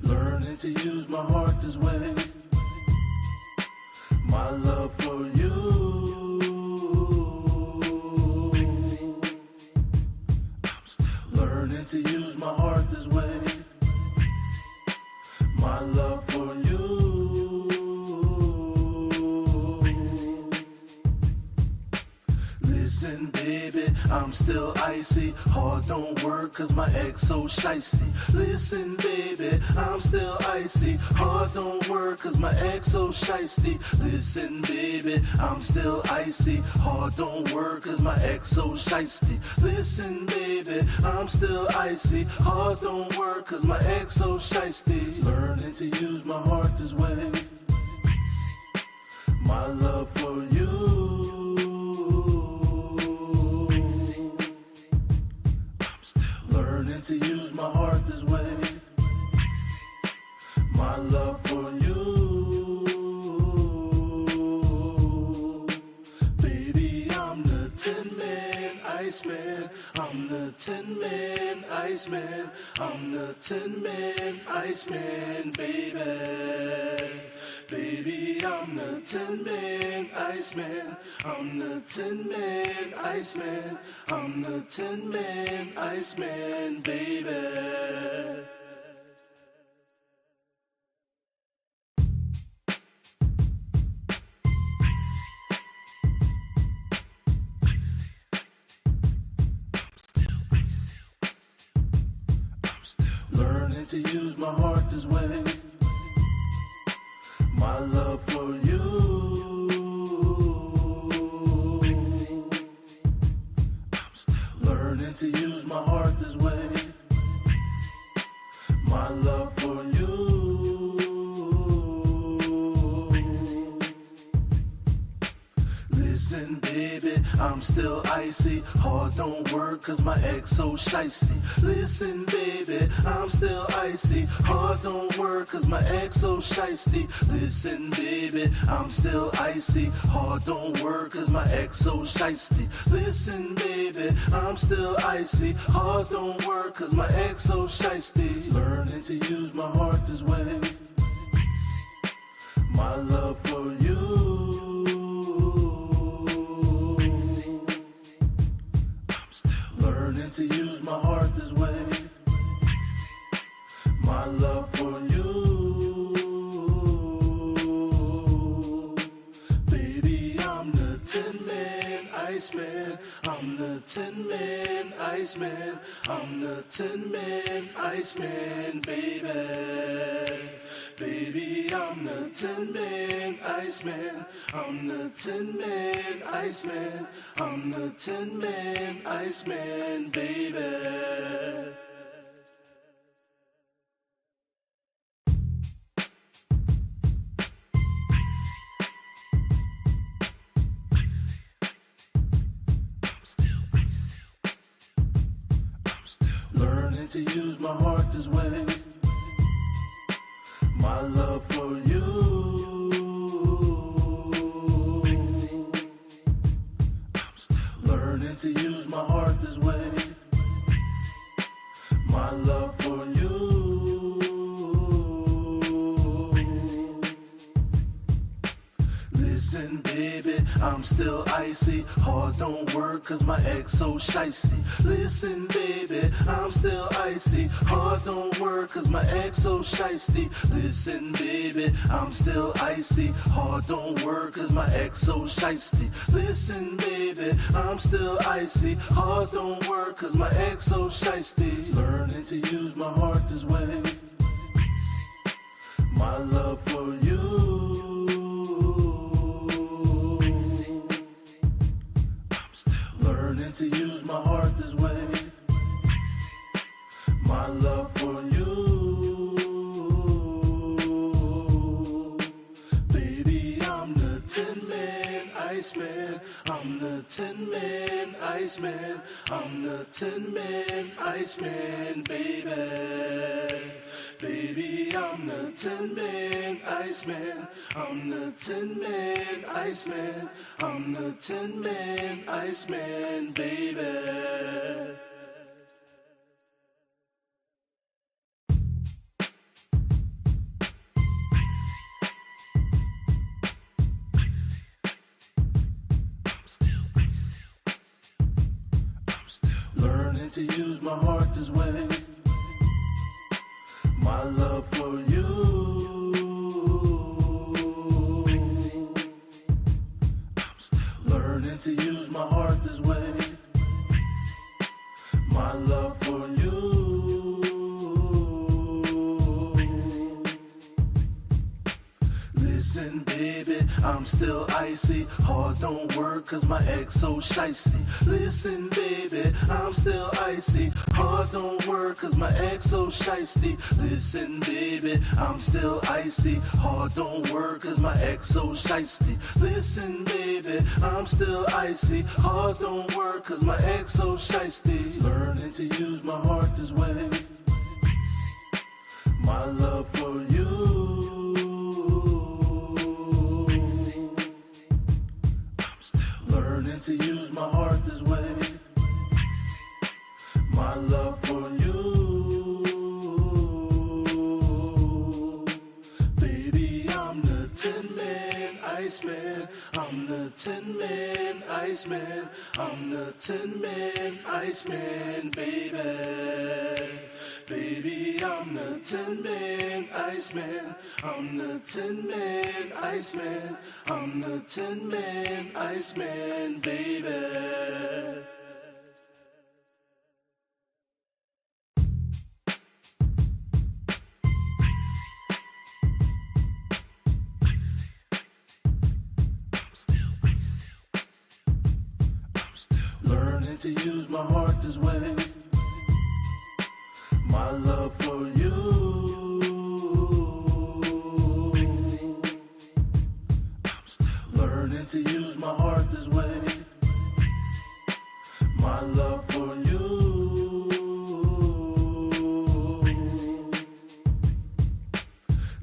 Learning to use my heart this way. My love for you. Learning to use my heart this way. My love for you. Listen, baby, I'm still icy. Heart don't work cause my ex so shicey. Listen, baby, I'm still icy. Heart don't work cause my ex so shicey. Listen, baby, I'm still icy. Heart don't work cause my ex so shicey. Listen, baby, I'm still icy. Heart don't work cause my ex so shicey. Learning to use my heart this way. My love for you. Learning to use my heart this way. My love for you. Baby, I'm the Tin Man, Iceman. I'm the Tin Man, Iceman. I'm the Tin Man, Iceman, baby. Baby, I'm the Tin Man, Iceman. I'm the Tin Man, Iceman. I'm the Tin Man, Iceman, baby. Learning to use my heart this way. My love for you. Learning to use my heart this way. My love for you. Listen, baby, I'm still icy. Heart don't work cause my ex so shicey. Listen, baby, I'm still icy. Heart don't work cause my ex so shicey. Listen, baby, I'm still icy. Heart don't work cause my ex so shicey. Listen, baby, I'm still icy. Heart don't work cause my ex so shicey. Learning to use my heart this way. My love for you. Learning to use my heart this way. My love for you. Baby, I'm the Tin Man, Iceman. I'm the Tin Man, Iceman. I'm the Tin Man, Iceman, baby. Baby, I'm the Tin Man, Iceman. I'm the Tin Man, Iceman. I'm the Tin Man, Iceman, baby. Learning to use my heart this way. My love for you. Learning to use my heart this way. My love for you. Listen, baby, I'm still icy. Heart don't work cause my ex so shicey. Listen, baby, I'm still icy. Heart don't work cause my ex so shicey. Listen, baby, I'm still icy. Heart don't work cause my ex so shicey. Listen, baby, I'm still icy. Heart don't work cause my ex so shicey. Learning to use my heart this way. My love for you. Learning to use my heart this way. My love for you. Baby, I'm the Tin Man, Iceman. I'm the Tin Man, Iceman. I'm the Tin Man, Iceman, baby. Baby, I'm the Tin Man, Iceman. I'm the Tin Man, Iceman. I'm the Tin Man, Iceman, baby. to use my heart this way. My love for you. Learning to use my heart this way. My love for you. Listen, baby, I'm still icy. Heart don't work cause my ex so shicey. Listen, baby, I'm still icy. Heart don't work cause my ex so shicey. Listen, baby, I'm still icy. Heart don't work cause my ex so shicey. Listen, baby, I'm still icy. Heart don't work cause my ex so shicey. Learning to use my heart this way. My love for you. Learning to use my heart this way. My love for you. Baby, I'm the Tin Man, Iceman. I'm the Tin Man, Iceman. I'm the Tin Man, Iceman, baby. Baby, I'm the Tin Man, Iceman. I'm the Tin Man, Iceman. I'm the Tin Man, Iceman, baby. Learning to use my heart this way. My love for you. Learning to use my heart this way. My love for you.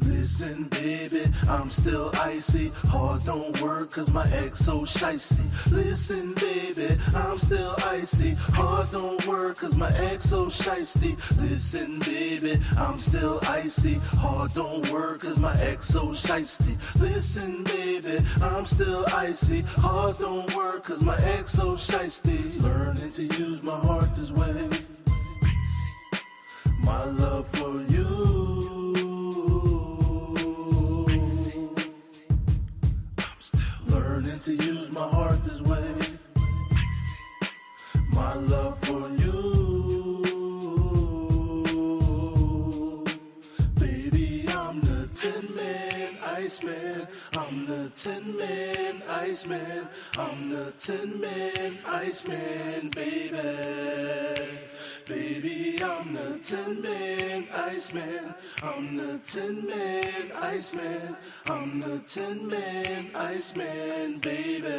Listen, baby, I'm still icy. Heart don't work cause my ex so shicey. Listen, baby, I'm still icy. Heart don't work cause my ex so shicey. Listen, baby, I'm still icy. Heart don't work cause my ex so shicey. Listen, baby, I'm still icy. Heart don't work cause my ex so shicey. Learning to use my heart this way. My love for you. Learning to use my heart this way. My love for you. Baby, I'm the Tin Man, Iceman. I'm the Tin Man, Iceman. I'm the Tin Man, Iceman, baby. Baby, I'm the Tin Man, Iceman. I'm the Tin Man, Iceman. I'm the Tin Man, Iceman, baby.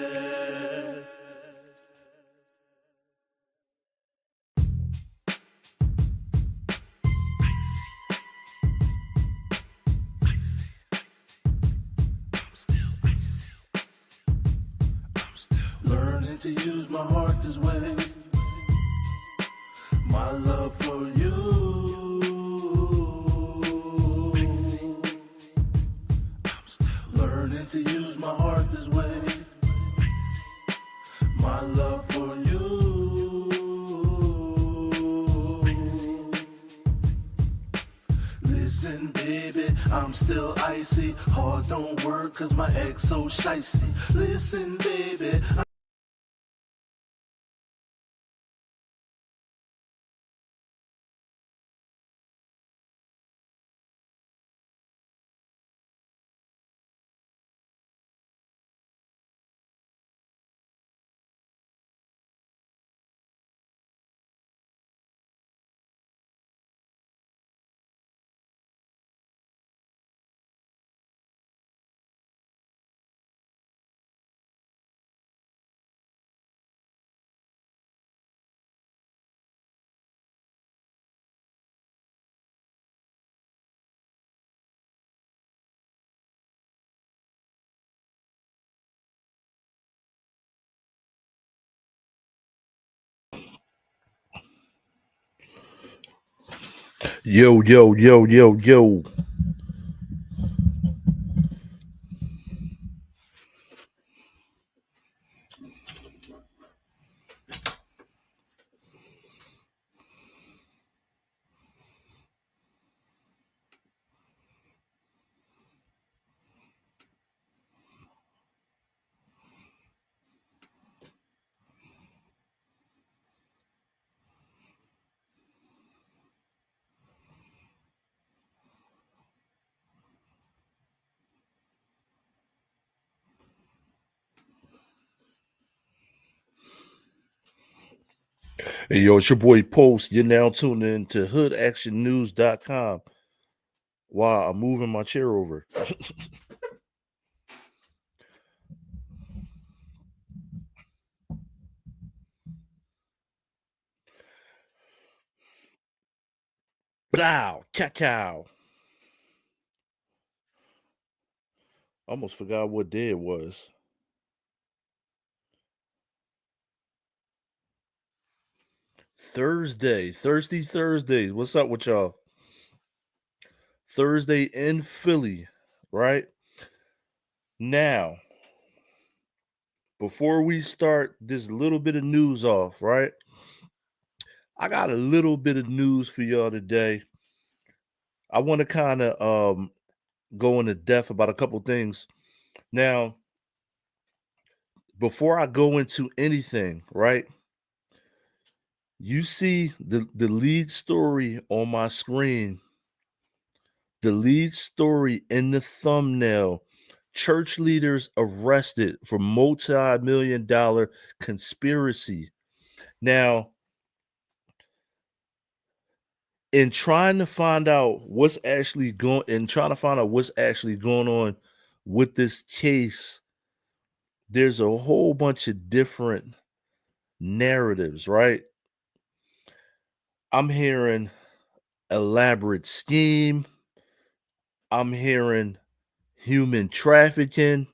Learning to use my heart this way. My love for you. Learning to use my heart this way. My love for you. Listen, baby, I'm still icy. Heart don't work cause my ex so shicey. Listen, baby, Yo, yo, yo, yo, yo. Hey, yo, it's your boy Post. You're now tuned in to hoodactionnews.com while I'm moving my chair over. Blow, cacao. Almost forgot what day it was. Thirsty Thursdays. What's up with y'all? Thursday in Philly, right? Now, before we start this little bit of news off, right? I got a little bit of news for y'all today. I want to kind of go into depth about a couple things. Now, before I go into anything, right? You see the lead story on my screen. The lead story in the thumbnail. Church leaders arrested for multi-million-dollar conspiracy. Now, in trying to find out what's actually going on with this case, there's a whole bunch of different narratives, right? I'm hearing elaborate scheme. I'm hearing human trafficking.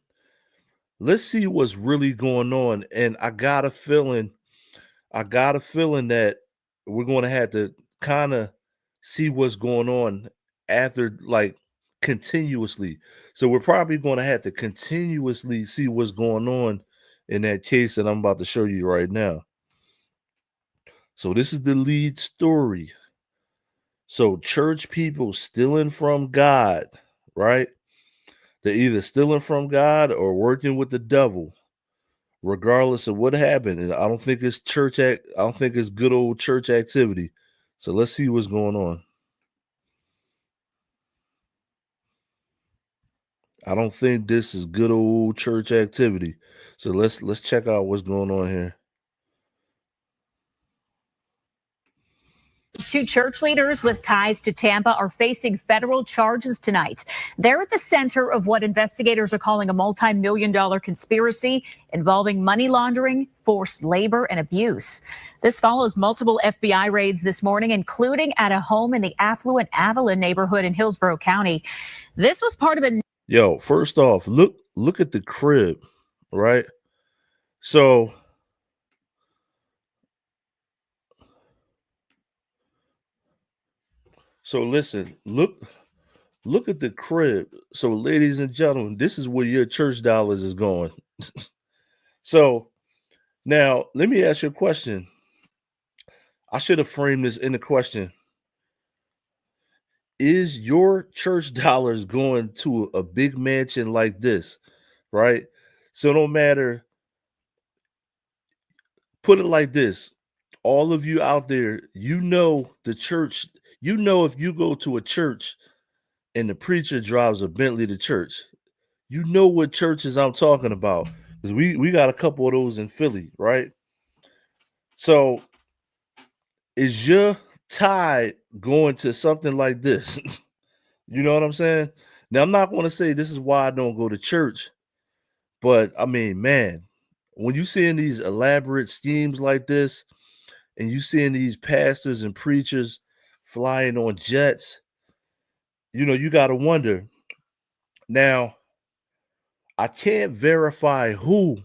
Let's see what's really going on. And I got a feeling that we're going to have to kind of see what's going on after, like, continuously. So we're probably going to have to continuously see what's going on in that case that I'm about to show you right now. So this is the lead story. So church people stealing from God, right? They're either stealing from God or working with the devil, regardless of what happened. And I don't think it's I don't think it's good old church activity. So let's see what's going on. I don't think this is good old church activity. So let's check out what's going on here. Two church leaders with ties to Tampa are facing federal charges tonight. They're at the center of what investigators are calling a multi-million-dollar conspiracy involving money laundering, forced labor, and abuse. This follows multiple FBI raids this morning, including at a home in the affluent Avalon neighborhood in Hillsborough County. This was part of a... Yo, first off, look at the crib, right? So listen, look at the crib. So ladies and gentlemen, this is where your church dollars is going. So now let me ask you a question. I should have framed this in the question. Is your church dollars going to a big mansion like this, right? So no matter, put it like this. All of you out there, you know the church, you know if you go to a church and the preacher drives a Bentley to church, you know what churches I'm talking about. Because we got a couple of those in Philly, right? So is your tithe going to something like this? You know what I'm saying? Now, I'm not going to say this is why I don't go to church, but I mean, man, when you seeing these elaborate schemes like this, and you seeing these pastors and preachers flying on jets, you know, you got to wonder. Now, I can't verify who,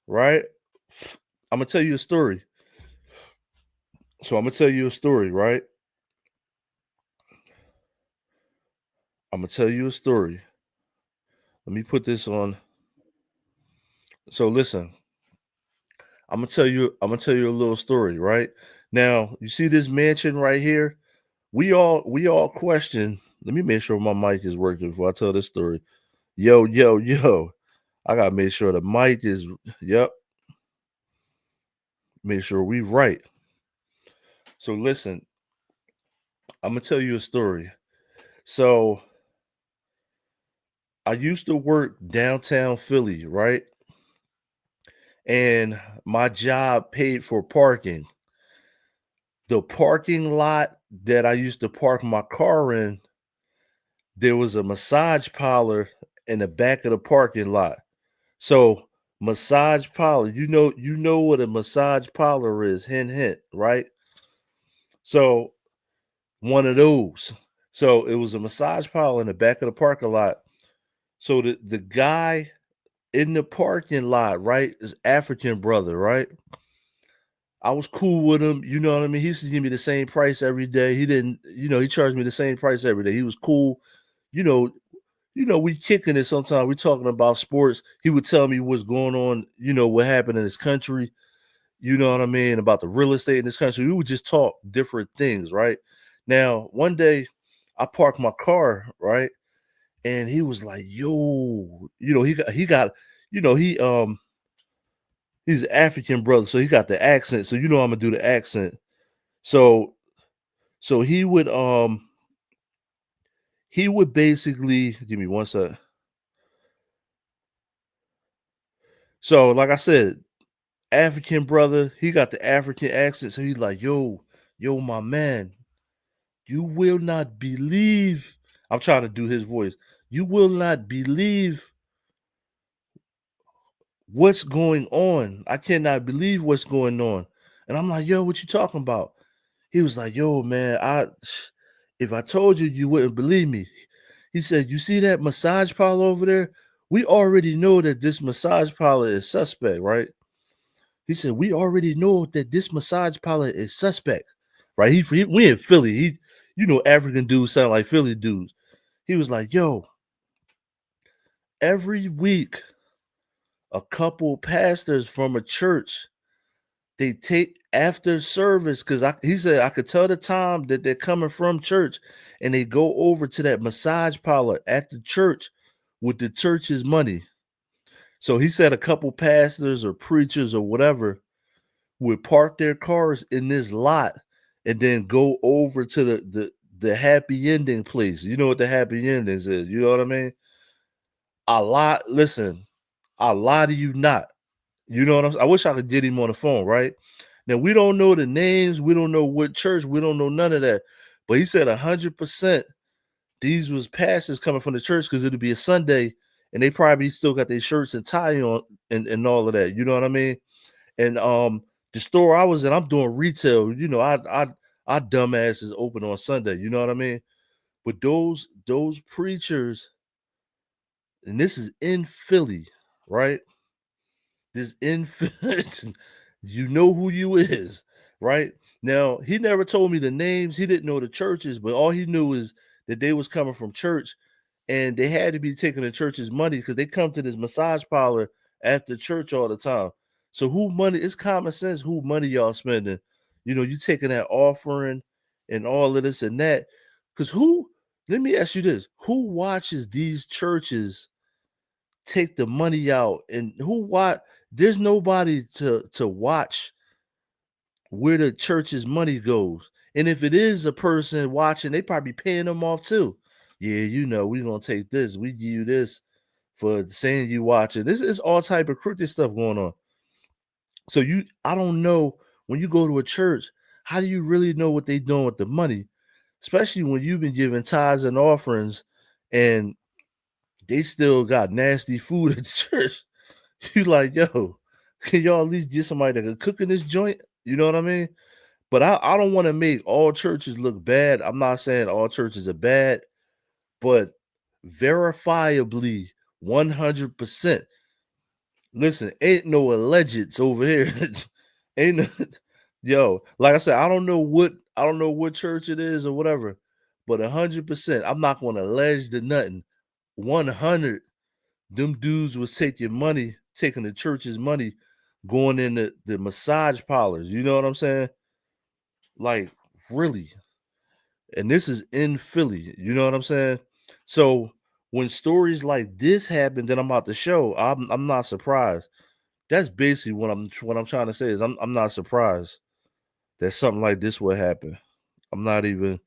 right? I'm going to tell you a story. So I'm going to tell you a story, right? I'm going to tell you a story. Let me put this on. So listen, I'm gonna tell you a little story, right? Now, you see this mansion right here? We all question. Let me make sure my mic is working before I tell this story. Yo, yo, yo. I gotta make sure the mic is, yep. Make sure we right. So listen, I'm gonna tell you a story. So I used to work downtown Philly, right? And my job paid for parking. the parking lot that I used to park my car in, there was a massage parlor in the back of the parking lot. So massage parlor, you know what a massage parlor is, hint hint, right? So one of those. So it was a massage parlor in the back of the parking lot. So the guy in the parking lot, right, is African brother, right? I was cool with him, you know what I mean? He used to give me the same price every day. He didn't, he charged me the same price every day. He was cool. You know, we kicking it sometimes. We talking about sports. He would tell me what's going on, what happened in his country, you know what I mean, about the real estate in this country. We would just talk different things, right? Now, one day I parked my car, right? And he was like, yo, he's an African brother, so he got the accent. So I'm gonna do the accent. So he would basically give me one sec. So like I said, African brother, he got the African accent. So he's like, yo, my man, you will not believe. I'm trying to do his voice. You will not believe what's going on. I cannot believe what's going on. And I'm like, yo, what you talking about? He was like, yo, man, if I told you, you wouldn't believe me. He said, you see that massage parlor over there? We already know that this massage parlor is suspect, right? He said, we already know that this massage parlor is suspect, right? We in Philly. African dudes sound like Philly dudes. He was like, yo, every week, a couple pastors from a church, they take after service, because he said I could tell the time that they're coming from church, and they go over to that massage parlor at the church with the church's money. So he said a couple pastors or preachers or whatever would park their cars in this lot and then go over to the happy ending place. You know what the happy endings is? You know what I mean? Listen, I lie to you not. You know what I'm saying? I wish I could get him on the phone, right? Now, we don't know the names. We don't know what church. We don't know none of that. But he said 100% these was pastors coming from the church, because it'll be a Sunday and they probably still got their shirts and tie on and all of that. You know what I mean? And the store I was in, I'm doing retail. I dumbasses open on Sunday. You know what I mean? But those preachers, and this is in Philly, right? This in Philly, you know who you is, right? Now, he never told me the names. He didn't know the churches, but all he knew is that they was coming from church, and they had to be taking the church's money, because they come to this massage parlor after church all the time. So who money? It's common sense who money y'all spending. You taking that offering and all of this and that. Because let me ask you this, who watches these churches take the money out, and there's nobody to watch where the church's money goes. And if it is a person watching, they probably paying them off too. Yeah, we're gonna take this, we give you this for saying you watching. This is all type of crooked stuff going on. So I don't know, when you go to a church, how do you really know what they doing with the money? Especially when you've been giving tithes and offerings and they still got nasty food at the church. You like, yo, can y'all at least get somebody that can cook in this joint? You know what I mean? But I don't want to make all churches look bad. I'm not saying all churches are bad, but verifiably 100%. Listen, ain't no allegeds over here. Ain't no, yo, like I said, I don't know what church it is or whatever, but 100%, I'm not gonna allege to nothing. 100, them dudes was taking the church's money, going in the massage parlors. You know what I'm saying? Like, really. And this is in Philly. You know what I'm saying? So when stories like this happen that I'm about to show, I'm not surprised. That's basically what I'm trying to say is I'm not surprised that something like this would happen. I'm not even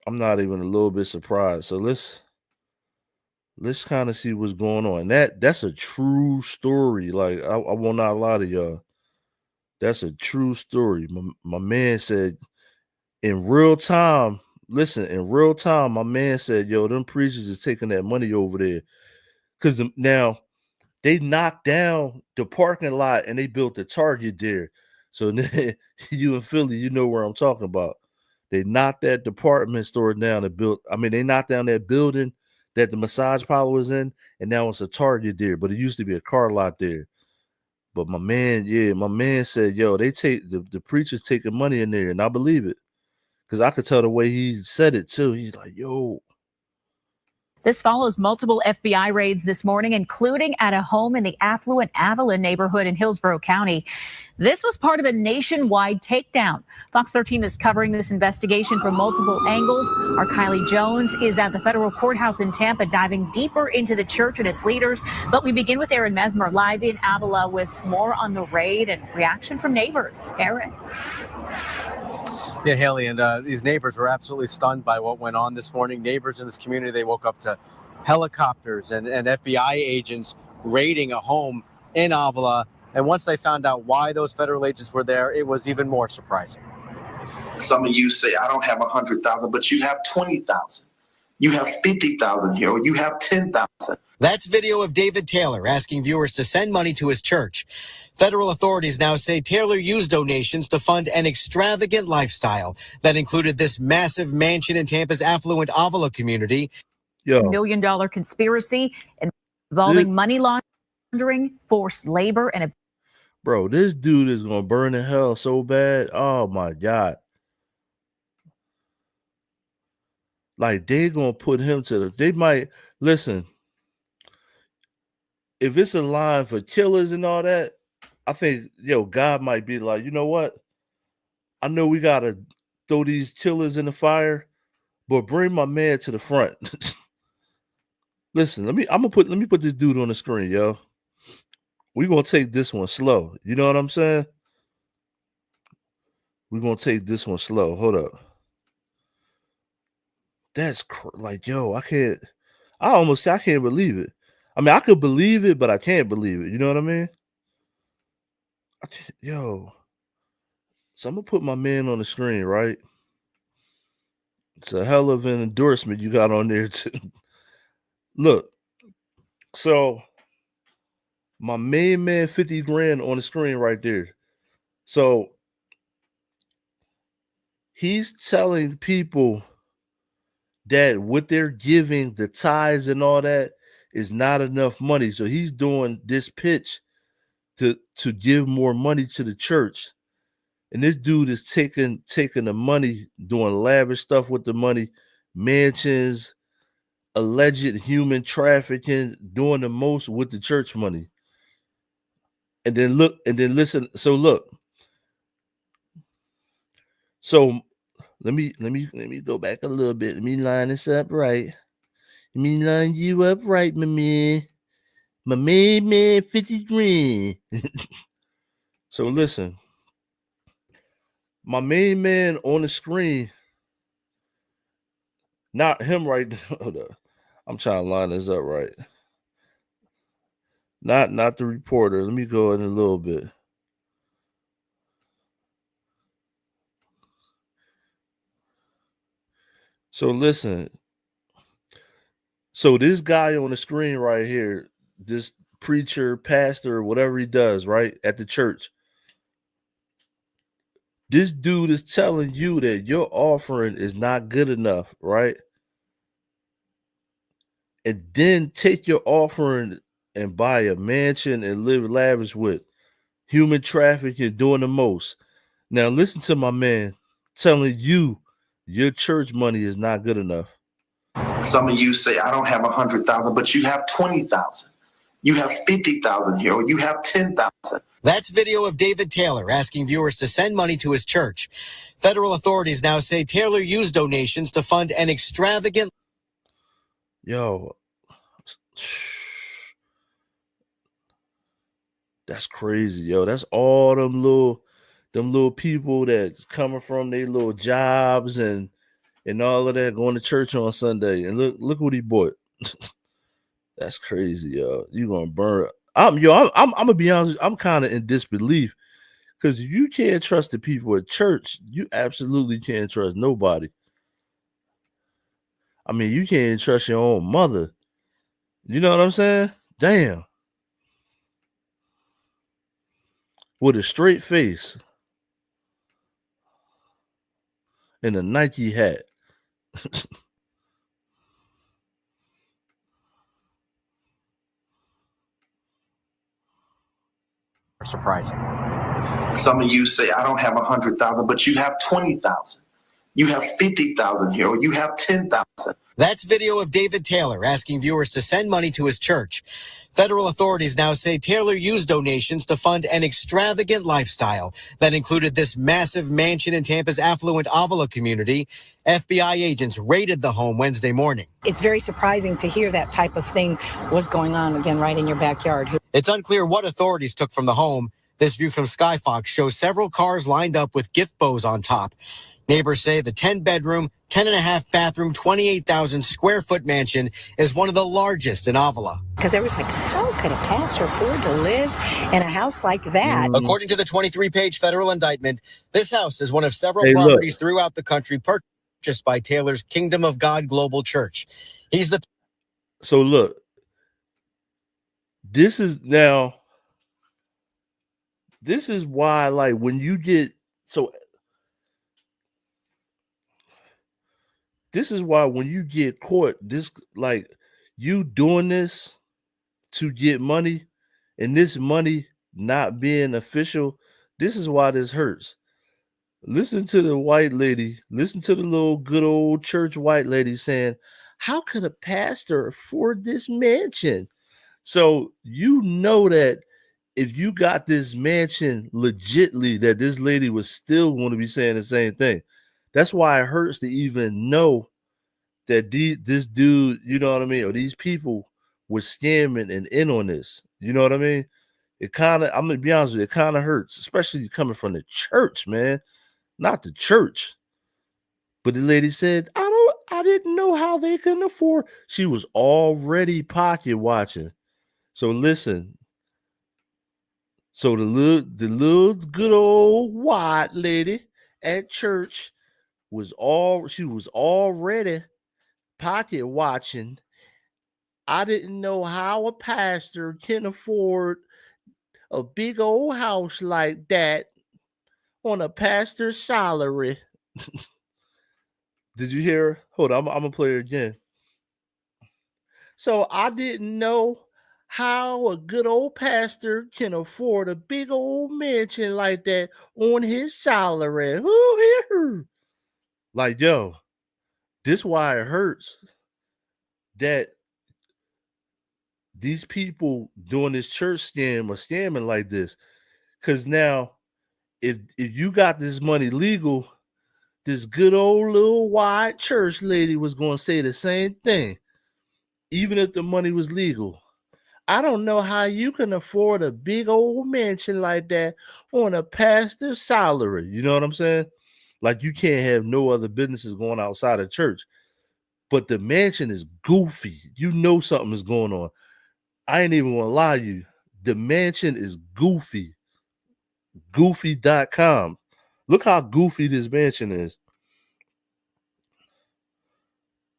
a little bit surprised. So let's kind of see what's going on. That's a true story. Like, I will not lie to y'all. That's a true story. My man said in real time, listen, in real time, my man said, yo, them preachers is taking that money over there. Because now they knocked down the parking lot and they built a Target there. So you in Philly, you know where I'm talking about. They knocked that department store down and they knocked down that building that the massage parlor was in, and now it's a Target there. But it used to be a car lot there. But my man said, yo, they take the preachers taking money in there, and I believe it. Because I could tell the way he said it too. He's like, yo. This follows multiple FBI raids this morning, including at a home in the affluent Avalon neighborhood in Hillsborough County. This was part of a nationwide takedown. Fox 13 is covering this investigation from multiple angles. Our Kylie Jones is at the federal courthouse in Tampa, diving deeper into the church and its leaders. But we begin with Aaron Mesmer live in Avila with more on the raid and reaction from neighbors. Aaron. Yeah, Haley, and these neighbors were absolutely stunned by what went on this morning. Neighbors in this community, they woke up to helicopters and FBI agents raiding a home in Avila. And once they found out why those federal agents were there, it was even more surprising. Some of you say, I don't have 100,000, but you have 20,000. You have 50,000 here, or you have 10,000. That's video of David Taylor asking viewers to send money to his church. Federal authorities now say Taylor used donations to fund an extravagant lifestyle that included this massive mansion in Tampa's affluent Avila community. $1 million conspiracy involving money laundering, forced labor, and a... Bro, this dude is going to burn in hell so bad. Oh, my God. Like, they're going to put him to they might, listen, if it's a line for killers and all that, I think, God might be like, you know what? I know we got to throw these killers in the fire, but bring my man to the front. Listen, let me put this dude on the screen, yo. We're going to take this one slow. You know what I'm saying? We're going to take this one slow. Hold up. That's like, yo, I can't believe it. I mean, I could believe it, but I can't believe it. You know what I mean? Yo. So I'm going to put my man on the screen, right? It's a hell of an endorsement you got on there, too. Look. So my main man, 50 grand on the screen right there. So he's telling people that what they're giving, the tithes and all that, is not enough money. So he's doing this pitch to give more money to the church. And this dude is taking the money, doing lavish stuff with the money, mansions, alleged human trafficking, doing the most with the church money. And then listen. So look. So let me go back a little bit. Let me line this up right. Let me line you up right, my man. My man, 50 grand. So listen. My main man on the screen, not him right now. Hold up. I'm trying to line this up right. Not the reporter. Let me go in a little bit. So listen. So this guy on the screen right here, this preacher, pastor, whatever he does, right, at the church, this dude is telling you that your offering is not good enough, right? And then take your offering and buy a mansion and live lavish with human trafficking, doing the most. Now listen to my man telling you your church money is not good enough. Some of you say, I don't have 100,000, but you have 20,000. You have 50,000 here, or you have 10,000. That's video of David Taylor asking viewers to send money to his church. Federal authorities now say Taylor used donations to fund an extravagant... Yo. That's crazy, yo. That's all them little people that's coming from their little jobs and all of that, going to church on Sunday. And look what he bought. That's crazy, yo. You gonna burn. I'm gonna be honest. I'm kind of in disbelief Because you can't trust the people at church. You absolutely can't trust nobody. I mean, you can't trust your own mother. You know what I'm saying? Damn. With a straight face and a Nike hat. Surprising. Some of you say, I don't have 100,000, but you have 20,000. You have 50,000 here, or you have 10,000. That's video of David Taylor asking viewers to send money to his church. Federal authorities now say Taylor used donations to fund an extravagant lifestyle that included this massive mansion in Tampa's affluent Avila community. FBI agents raided the home Wednesday morning. It's very surprising to hear that type of thing was going on, again, right in your backyard. It's unclear what authorities took from the home. This view from Skyfox shows several cars lined up with gift bows on top. Neighbors say the 10-bedroom, 10.5 bathroom, 28,000 square foot mansion is one of the largest in Avila. Because everyone's like, how could a pastor afford to live in a house like that? According to the 23-page federal indictment, this house is one of several properties throughout the country purchased by Taylor's Kingdom of God Global Church. So look, this is why, like, when you get this is why when you get caught, you doing this to get money, and this money not being official, this is why this hurts. Listen to the white lady, listen to the little good old church white lady saying, how could a pastor afford this mansion? So you know that if you got this mansion legitly, that this lady was still going to be saying the same thing. That's why it hurts to even know that this dude, you know what I mean, or these people were scamming and in on this. You know what I mean? It kind of, I'm going to be honest with you, it kind of hurts, especially coming from the church, man. Not the church. But the lady said, I didn't know how they couldn't afford. She was already pocket watching. So listen. So the little good old white lady at church was already pocket watching. I didn't know how a pastor can afford a big old house like that on a pastor's salary. Did you hear? Hold on, I'm gonna play it again. So I didn't know how a good old pastor can afford a big old mansion like that on his salary. Like, yo, this why it hurts that these people doing this church scam or scamming like this. Because now, if you got this money legal, this good old little white church lady was going to say the same thing, even if the money was legal. I don't know how you can afford a big old mansion like that on a pastor's salary. You know what I'm saying? Like, you can't have no other businesses going outside of church. But the mansion is goofy. You know something is going on. I ain't even want to lie to you. The mansion is goofy. Goofy.com. Look how goofy this mansion is.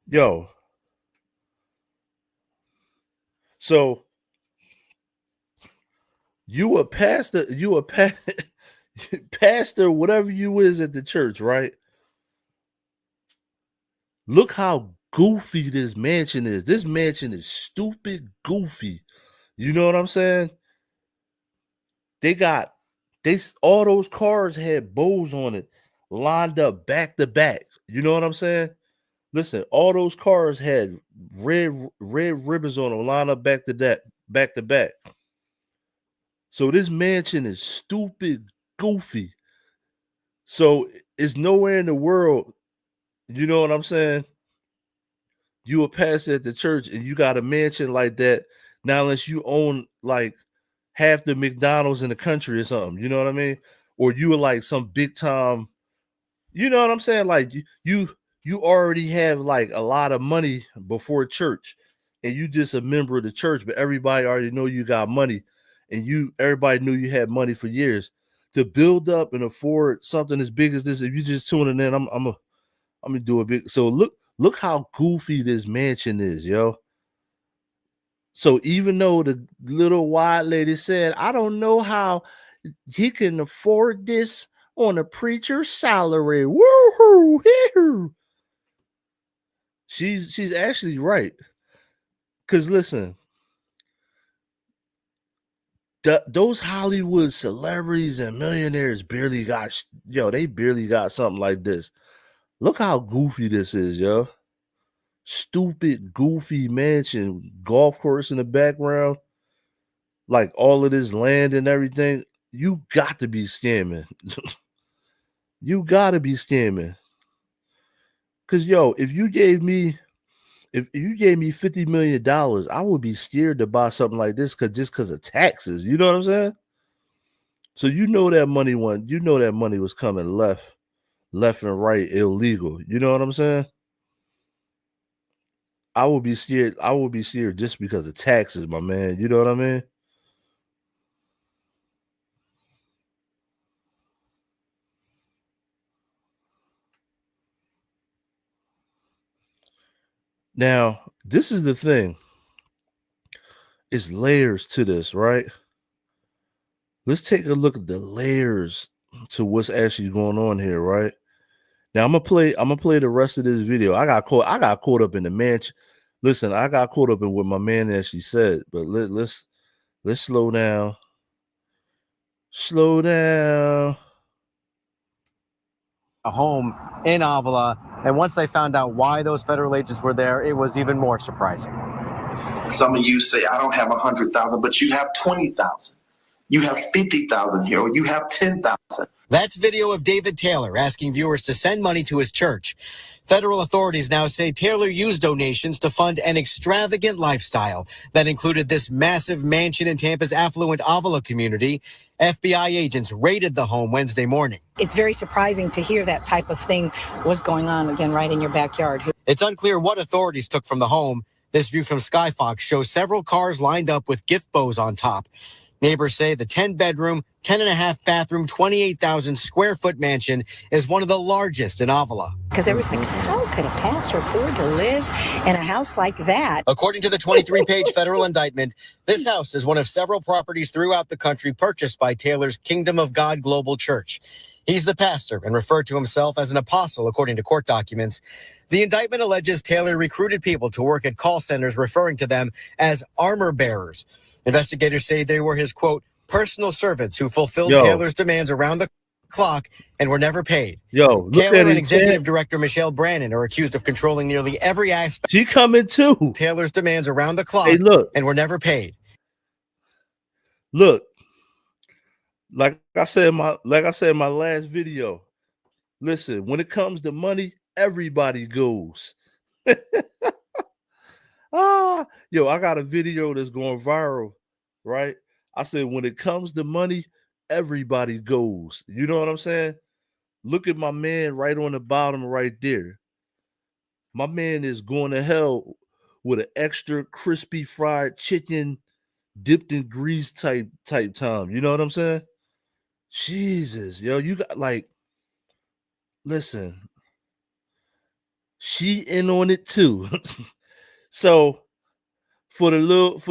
Yo. So you a pastor, pastor, whatever you is at the church, right? Look how goofy this mansion is. This mansion is stupid goofy. You know what I'm saying? All those cars had bows on it, lined up back to back. You know what I'm saying? Listen, all those cars had red ribbons on them, lined up back to back. So this mansion is stupid goofy. So it's nowhere in the world, you know what I'm saying? You a pastor at the church and you got a mansion like that. Now, unless you own like half the McDonald's in the country or something, you know what I mean? Or you are like some big time, you know what I'm saying? Like you already have like a lot of money before church and you just a member of the church, but everybody already know you got money and everybody knew you had money for years. to build up and afford something as big as this. If you just tuning in, I'm gonna do a big. So look how goofy this mansion is, yo. So even though the little white lady said, I don't know how he can afford this on a preacher's salary. Woo-hoo, she's actually right. Because listen, those Hollywood celebrities and millionaires barely got, they barely got something like this. Look how goofy this is, yo. Stupid, goofy mansion, golf course in the background, like all of this land and everything. You got to be scamming. You got to be scamming. Because, if you gave me $50 million, I would be scared to buy something like this because of taxes. You know what I'm saying? So that money was coming left and right, illegal. You know what I'm saying? I would be scared. I would be scared just because of taxes, my man. You know what I mean? Now, this is the thing. It's layers to this, right? Let's take a look at the layers to what's actually going on here, right? Now I'm gonna play the rest of this video. I got caught up in the mansion. Listen, I got caught up in what my man actually said, but let's slow down. Slow down. A home in Avila, and once they found out why those federal agents were there, it was even more surprising. Some of you say, I don't have 100,000, but you have 20,000. You have 50,000 here, or you have 10,000. That's video of David Taylor asking viewers to send money to his church. Federal authorities now say Taylor used donations to fund an extravagant lifestyle that included this massive mansion in Tampa's affluent Avila community. FBI agents raided the home Wednesday morning. It's very surprising to hear that type of thing was going on, again, right in your backyard. It's unclear what authorities took from the home. This view from Skyfox shows several cars lined up with gift bows on top. Neighbors say the 10-bedroom, 10.5 bathroom, 28,000 square foot mansion is one of the largest in Avila. Because they was like, how could a pastor afford to live in a house like that? According to the 23-page federal indictment, this house is one of several properties throughout the country purchased by Taylor's Kingdom of God Global Church. He's the pastor and referred to himself as an apostle, according to court documents. The indictment alleges Taylor recruited people to work at call centers, referring to them as armor bearers. Investigators say they were his, quote, personal servants who fulfilled Taylor's demands around the clock and were never paid. Taylor and executive director Michelle Brannon are accused of controlling nearly every aspect. She coming too. Taylor's demands around the clock and were never paid. Look, like I said in my last video, listen, when it comes to money, everybody goes. I got a video that's going viral, right? I said, when it comes to money, everybody goes. You know what I'm saying? Look at my man right on the bottom right there. My man is going to hell with an extra crispy fried chicken dipped in grease type time. You know what I'm saying? Jesus, you got listen, she in on it too. So for the little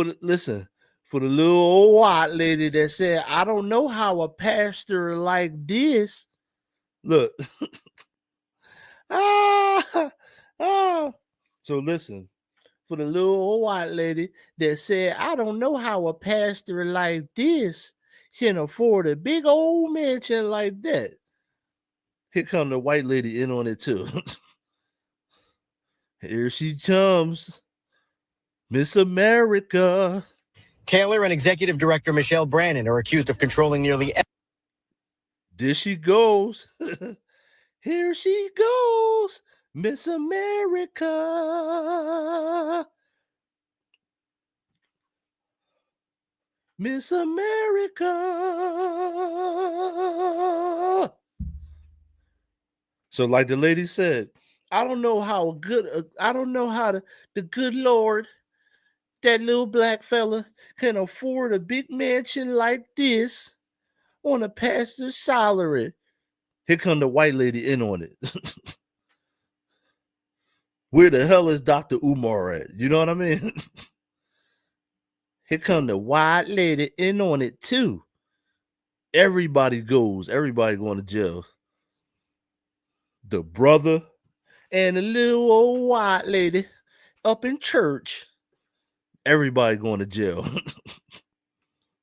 old white lady that said, I don't know how a pastor like this. Look. So listen, for the little old white lady that said, I don't know how a pastor like this can afford a big old mansion like that. Here come the white lady in on it too. Here she comes. Miss America. Taylor and executive director Michelle Brannon are accused of controlling nearly. There she goes. Here she goes. Miss America. Miss America. So like the lady said, I don't know how the good Lord, that little black fella, can afford a big mansion like this on a pastor's salary. Here come the white lady in on it. Where the hell is Dr. Umar at? You know what I mean? Here come the white lady in on it too. Everybody going to jail. The brother and the little old white lady up in church. Everybody going to jail.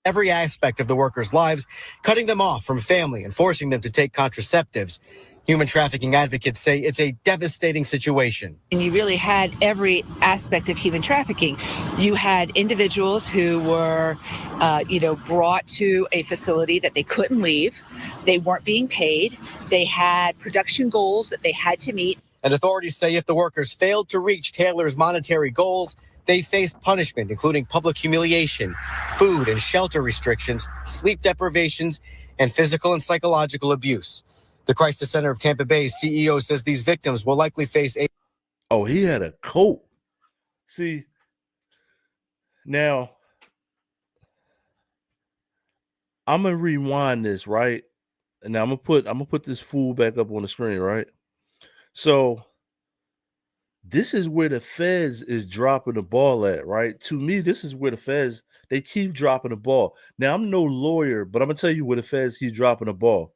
Every aspect of the workers' lives, cutting them off from family and forcing them to take contraceptives. Human trafficking advocates say it's a devastating situation. And you really had every aspect of human trafficking. You had individuals who were, brought to a facility that they couldn't leave. They weren't being paid. They had production goals that they had to meet. And authorities say if the workers failed to reach Taylor's monetary goals, they faced punishment, including public humiliation, food and shelter restrictions, sleep deprivations, and physical and psychological abuse. The Crisis Center of Tampa Bay's CEO says these victims will likely face a... Oh, he had a coat. See, now, I'm going to rewind this, right? And now I'm going to put this fool back up on the screen, right? So, this is where the feds is dropping the ball at, right? To me, this is where the feds, they keep dropping the ball. Now, I'm no lawyer, but I'm going to tell you where the feds keep dropping the ball.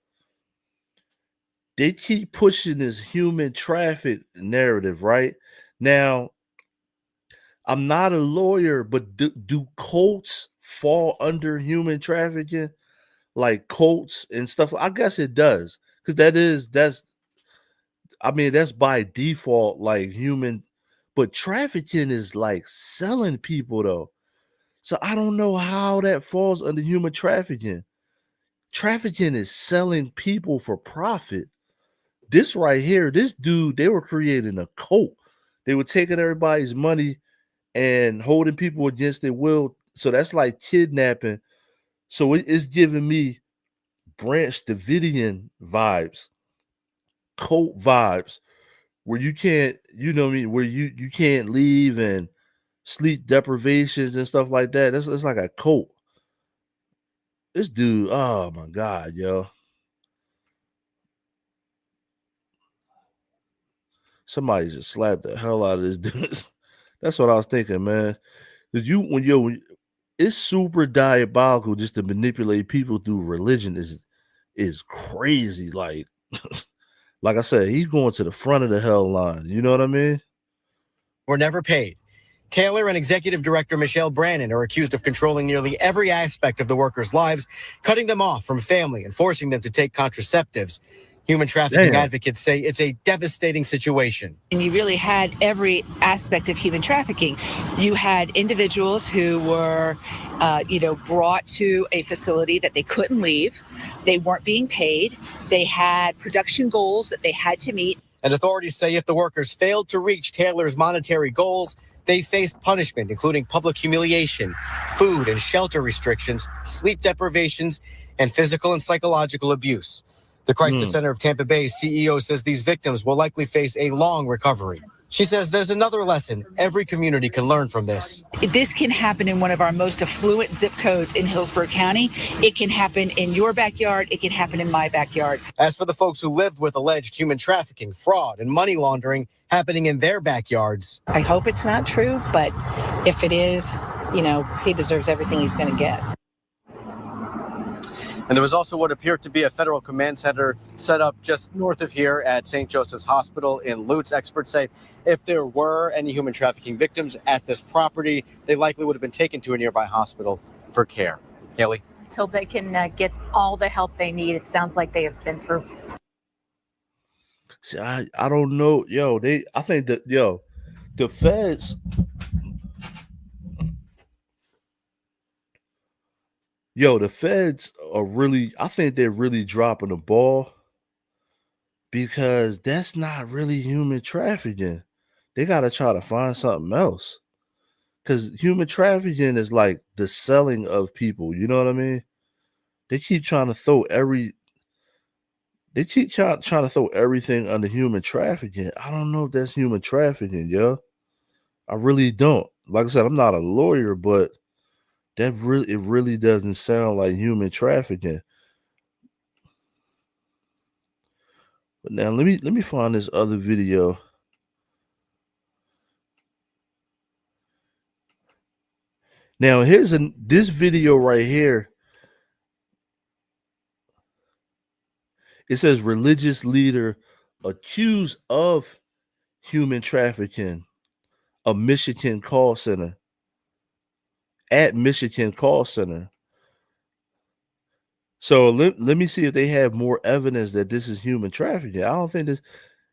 They keep pushing this human traffic narrative, right? Now, I'm not a lawyer, but do cults fall under human trafficking? Like cults and stuff? I guess it does. Because that's by default, like human. But trafficking is like selling people, though. So I don't know how that falls under human trafficking. Trafficking is selling people for profit. This right here, this dude, they were creating a cult. They were taking everybody's money and holding people against their will. So that's like kidnapping. So it's giving me Branch Davidian vibes, cult vibes, where you can't, where you can't leave and sleep deprivations and stuff like that. That's like a cult. This dude, oh my God, yo. Somebody just slapped the hell out of this dude. That's what I was thinking, man. Because it's super diabolical just to manipulate people through religion is crazy. Like I said, he's going to the front of the hell line. You know what I mean? Were never paid. Taylor and Executive Director Michelle Brannon are accused of controlling nearly every aspect of the workers' lives, cutting them off from family and forcing them to take contraceptives. Human trafficking advocates say it's a devastating situation. And you really had every aspect of human trafficking. You had individuals who were, brought to a facility that they couldn't leave. They weren't being paid. They had production goals that they had to meet. And authorities say if the workers failed to reach Taylor's monetary goals, they faced punishment, including public humiliation, food and shelter restrictions, sleep deprivations, and physical and psychological abuse. The Crisis Center of Tampa Bay's CEO says these victims will likely face a long recovery. She says there's another lesson every community can learn from this. This can happen in one of our most affluent zip codes in Hillsborough County. It can happen in your backyard. It can happen in my backyard. As for the folks who lived with alleged human trafficking, fraud, and money laundering happening in their backyards. I hope it's not true, but if it is, he deserves everything he's going to get. And there was also what appeared to be a federal command center set up just north of here at St. Joseph's Hospital in Lutz. Experts say if there were any human trafficking victims at this property, they likely would have been taken to a nearby hospital for care. Haley? Let's hope they can get all the help they need. It sounds like they have been through. See, I don't know. I think that, the feds... the feds are I think they're really dropping the ball because that's not really human trafficking. They got to try to find something else because human trafficking is like the selling of people. You know what I mean? They keep trying to throw everything under human trafficking. I don't know if that's human trafficking, yo. I really don't. Like I said, I'm not a lawyer, but it really doesn't sound like human trafficking. But now let me find this other video. Now this video right here. It says religious leader accused of human trafficking, a Michigan call center. At Michigan call center. So let me see if they have more evidence that this is human trafficking. I don't think this,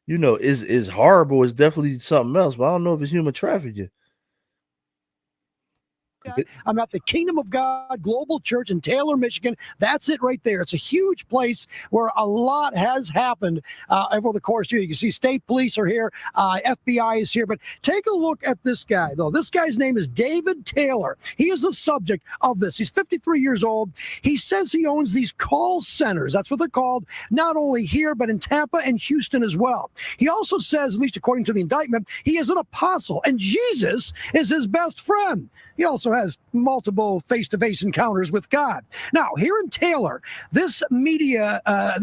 is horrible. It's definitely something else, but I don't know if it's human trafficking. I'm at the Kingdom of God Global Church in Taylor, Michigan. That's it right there. It's a huge place where a lot has happened over the course of the year. You can see state police are here, FBI is here, but take a look at this guy, though. This guy's name is David Taylor. He is the subject of this. He's 53 years old. He says he owns these call centers. That's what they're called, not only here, but in Tampa and Houston as well. He also says, at least according to the indictment, he is an apostle, and Jesus is his best friend. He also has multiple face-to-face encounters with God. Now, here in Taylor, this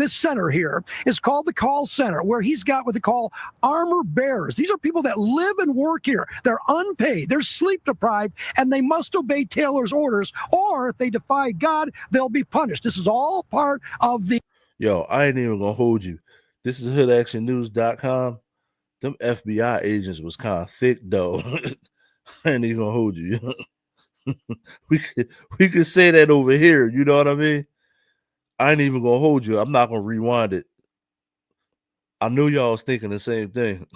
center here is called the call center, where he's got what they call armor bearers. These are people that live and work here. They're unpaid, they're sleep deprived, and they must obey Taylor's orders, or if they defy God, they'll be punished. This is all part of the... Yo, I ain't even gonna hold you. This is hoodactionnews.com. Them FBI agents was kind of thick, though. I ain't even gonna hold you. we could say that over here. You know what I mean? I ain't even gonna hold you. I'm not gonna rewind it. I knew y'all was thinking the same thing.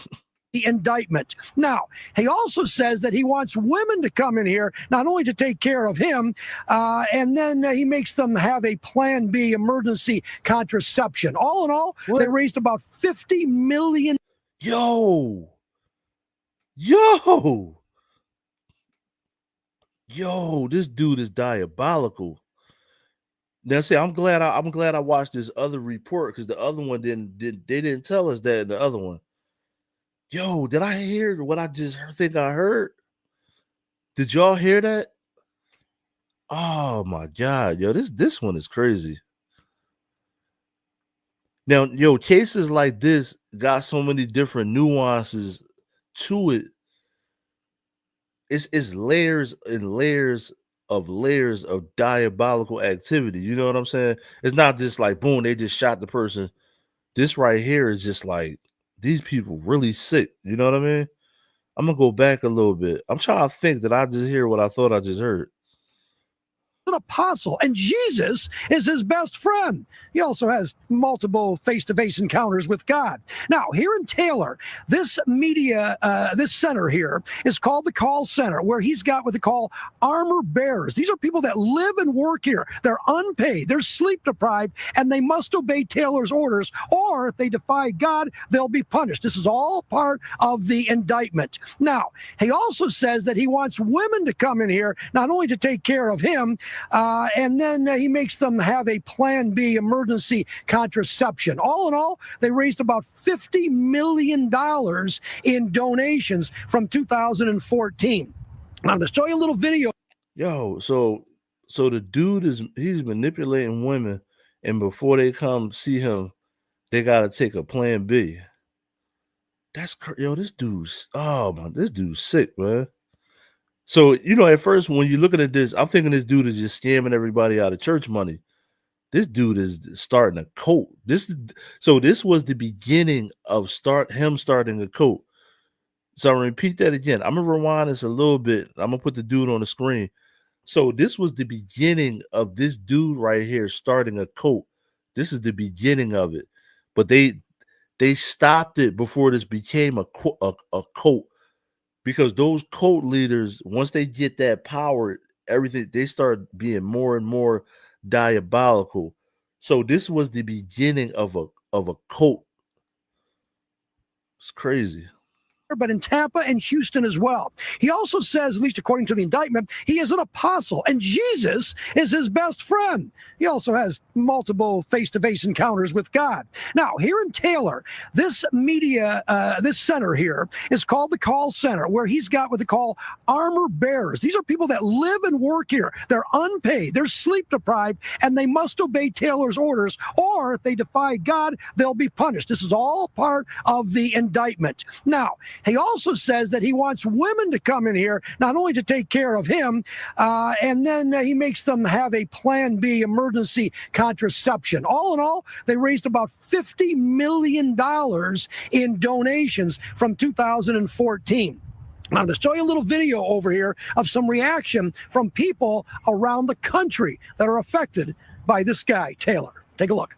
The indictment. Now, he also says that he wants women to come in here, not only to take care of him, and then he makes them have a Plan B emergency contraception. All in all, they raised about $50 million. Yo, this dude is diabolical. Now, see, I'm glad I watched this other report, because the other one didn't tell us that in the other one. Yo, did I hear what I just think I heard? Did y'all hear that? Oh my God, yo, this one is crazy. Now, yo, cases like this got so many different nuances to it. It's layers and layers of diabolical activity. You know what I'm saying? It's not just like, boom, they just shot the person. This right here is just like, these people really sick. You know what I mean? I'm gonna go back a little bit. I'm trying to think that I just hear what I thought I just heard. An apostle, and Jesus is his best friend. He also has multiple face-to-face encounters with God. Now, here in Taylor, this center here is called the call center, where he's got what they call armor bearers. These are people that live and work here. They're unpaid, they're sleep deprived, and they must obey Taylor's orders, or if they defy God, they'll be punished. This is all part of the indictment. Now, he also says that he wants women to come in here, not only to take care of him, and then he makes them have a Plan B emergency contraception. All in all, they raised about $50 million in donations from 2014. Now, to show you a little video. Yo, so the dude he's manipulating women, and before they come see him, they gotta take a Plan B. That's yo, this dude's sick, man. So, at first when you're looking at this, I'm thinking this dude is just scamming everybody out of church money. This dude is starting a cult. This was the beginning of him starting a cult. So I'm gonna repeat that again. I'm gonna rewind this a little bit. I'm gonna put the dude on the screen. So this was the beginning of this dude right here starting a cult. This is the beginning of it. But they stopped it before this became a cult. Because those cult leaders, once they get that power, everything, they start being more and more diabolical. So this was the beginning of a cult. It's crazy. but in Tampa and Houston as well. He also says, at least according to the indictment, he is an apostle and Jesus is his best friend. He also has multiple face-to-face encounters with God. Now, here in Taylor, this this center here is called the Call Center, where he's got what they call armor bearers. These are people that live and work here. They're unpaid, they're sleep deprived, and they must obey Taylor's orders, or if they defy God, they'll be punished. This is all part of the indictment. Now, he also says that he wants women to come in here, not only to take care of him, and then he makes them have a Plan B emergency contraception. All in all, they raised about $50 million in donations from 2014. Now, to show you a little video over here of some reaction from people around the country that are affected by this guy, Taylor. Take a look.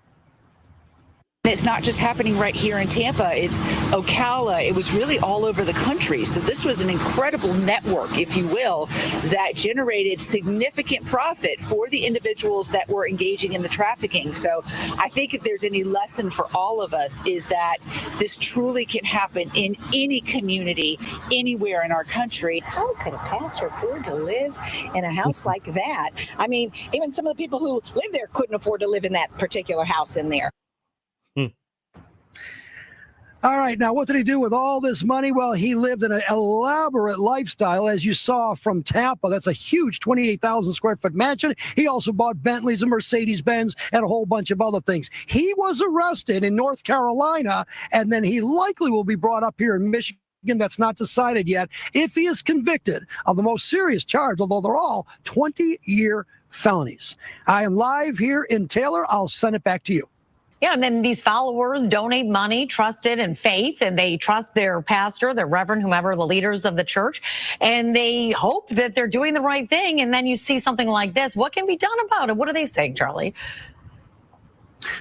It's not just happening right here in Tampa. It's Ocala. It was really all over the country. So this was an incredible network, if you will, that generated significant profit for the individuals that were engaging in the trafficking. So I think if there's any lesson for all of us is that this truly can happen in any community, anywhere in our country. How could a pastor afford to live in a house like that? I mean, even some of the people who live there couldn't afford to live in that particular house in there. All right, now what did he do with all this money? Well, he lived in an elaborate lifestyle, as you saw from Tampa. That's a huge 28,000 square foot mansion. He also bought Bentleys and Mercedes-Benz and a whole bunch of other things. He was arrested in North Carolina, and then he likely will be brought up here in Michigan. That's not decided yet if he is convicted of the most serious charge, although they're all 20-year felonies. I am live here in Taylor. I'll send it back to you. Yeah, and then these followers donate money, trusted in faith, and they trust their pastor, their reverend, whomever, the leaders of the church, and they hope that they're doing the right thing. And then you see something like this. What can be done about it? What are they saying, Charlie?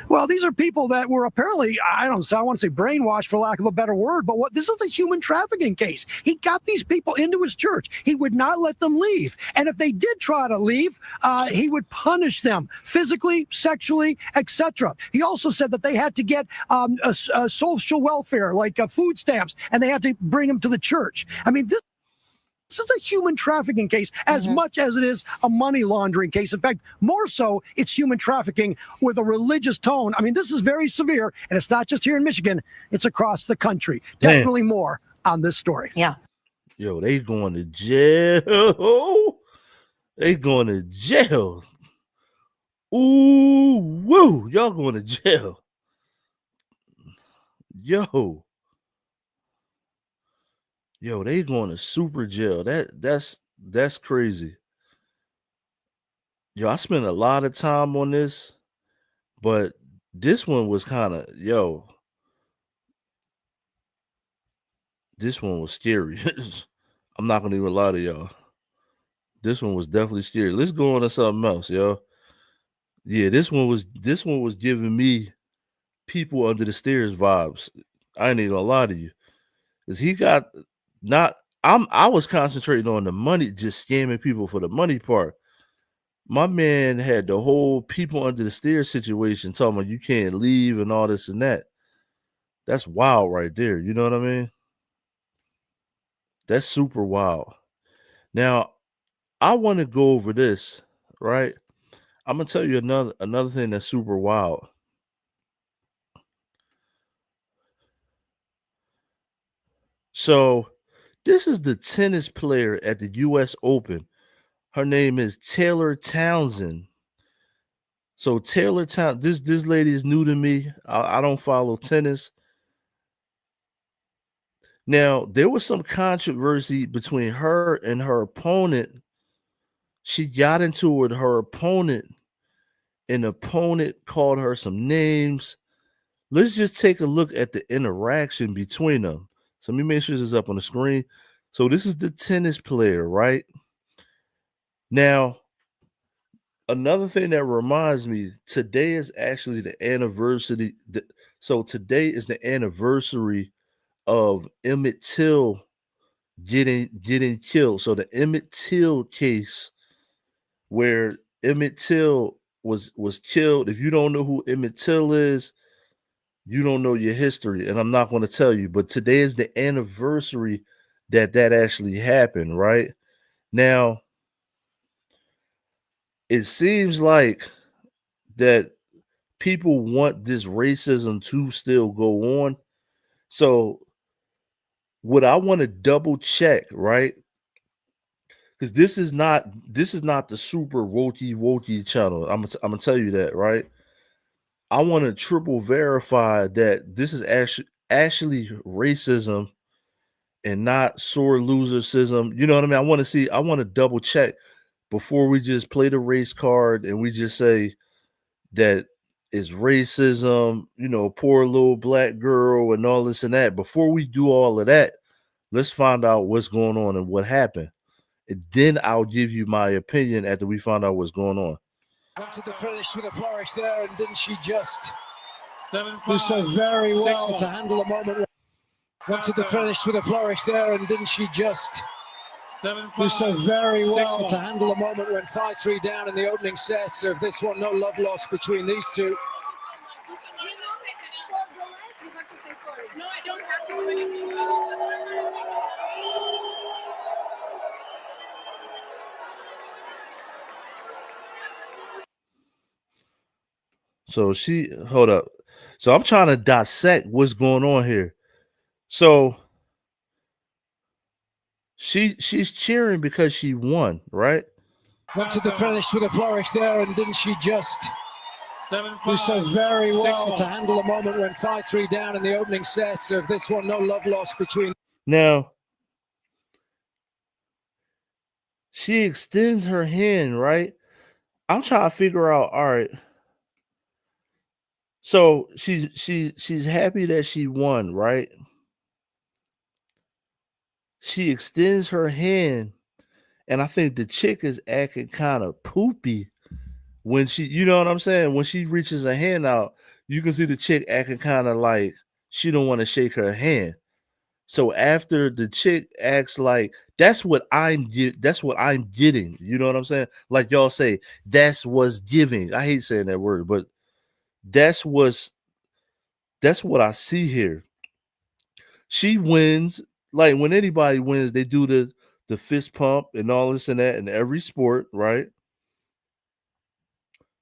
Well, these are people that were apparently, I want to say brainwashed for lack of a better word, but this is a human trafficking case. He got these people into his church. He would not let them leave. And if they did try to leave, he would punish them physically, sexually, etc. He also said that they had to get a social welfare, like food stamps, and they had to bring them to the church. I mean, this is a human trafficking case as much as it is a money laundering case. In fact, more so, it's human trafficking with a religious tone. I mean, this is very severe, and it's not just here in Michigan. It's across the country. Man. Definitely more on this story. Yeah. Yo, they going to jail. They going to jail. Ooh, woo. Y'all going to jail. Yo, they going to super jail. That's crazy. Yo, I spent a lot of time on this, but this one was kind of, this one was scary. I'm not gonna even lie to y'all. This one was definitely scary. Let's go on to something else, yo. Yeah, this one was giving me people under the stairs vibes. I ain't even gonna lie to you. Cause he got I was concentrating on the money, just scamming people for the money part. My man had the whole people under the stairs situation talking about you can't leave and all this and that. That's wild right there. You know what I mean? That's super wild. Now, I want to go over this, right? I'm gonna tell you another thing that's super wild. So, this is the tennis player at the US Open. Her name is Taylor Townsend. So Taylor Townsend, this lady is new to me. I don't follow tennis. Now, there was some controversy between her and her opponent. She got into it with her opponent, and the opponent called her some names. Let's just take a look at the interaction between them. So let me make sure this is up on the screen. So this is the tennis player, right? Now, another thing that reminds me, today is actually the anniversary. So today is the anniversary of Emmett Till getting killed. So the Emmett Till case, where Emmett Till was killed. If you don't know who Emmett Till is, you don't know your history, and I'm not going to tell you, but today is the anniversary that actually happened, right? Now, it seems like that people want this racism to still go on. So, what I want to double check, right? Because this is not the super woke channel. I'm gonna tell you that, right? I want to triple verify that this is actually racism and not sore losercism. You know what I mean? I want to double check before we just play the race card and we just say that it's racism, poor little black girl and all this and that. Before we do all of that, let's find out what's going on and what happened. And then I'll give you my opinion after we find out what's going on. Went to the finish with a flourish there, and didn't she just do so very well to handle a moment? Went to the finish with a flourish there, and didn't she just do so very well to handle a moment? Went 5-3 down in the opening set. So if this one, no love lost between these two. No, I don't have to. So hold up. So I'm trying to dissect what's going on here. So she's cheering because she won, right? Went to the finish with a flourish there, and didn't she just do so very well to handle a moment? Went 5-3 down in the opening set. So if this one, no love lost between. Now, she extends her hand, right? I'm trying to figure out, all right. So she's happy that she won, right? She extends her hand, and I think the chick is acting kind of poopy when she, you know what I'm saying? When she reaches her hand out, you can see the chick acting kind of like she don't want to shake her hand. So after the chick acts like that's what I'm getting. You know what I'm saying? Like y'all say, that's what's giving. I hate saying that word, but that's what I see here. She wins. Like when anybody wins, they do the fist pump and all this and that in every sport, right?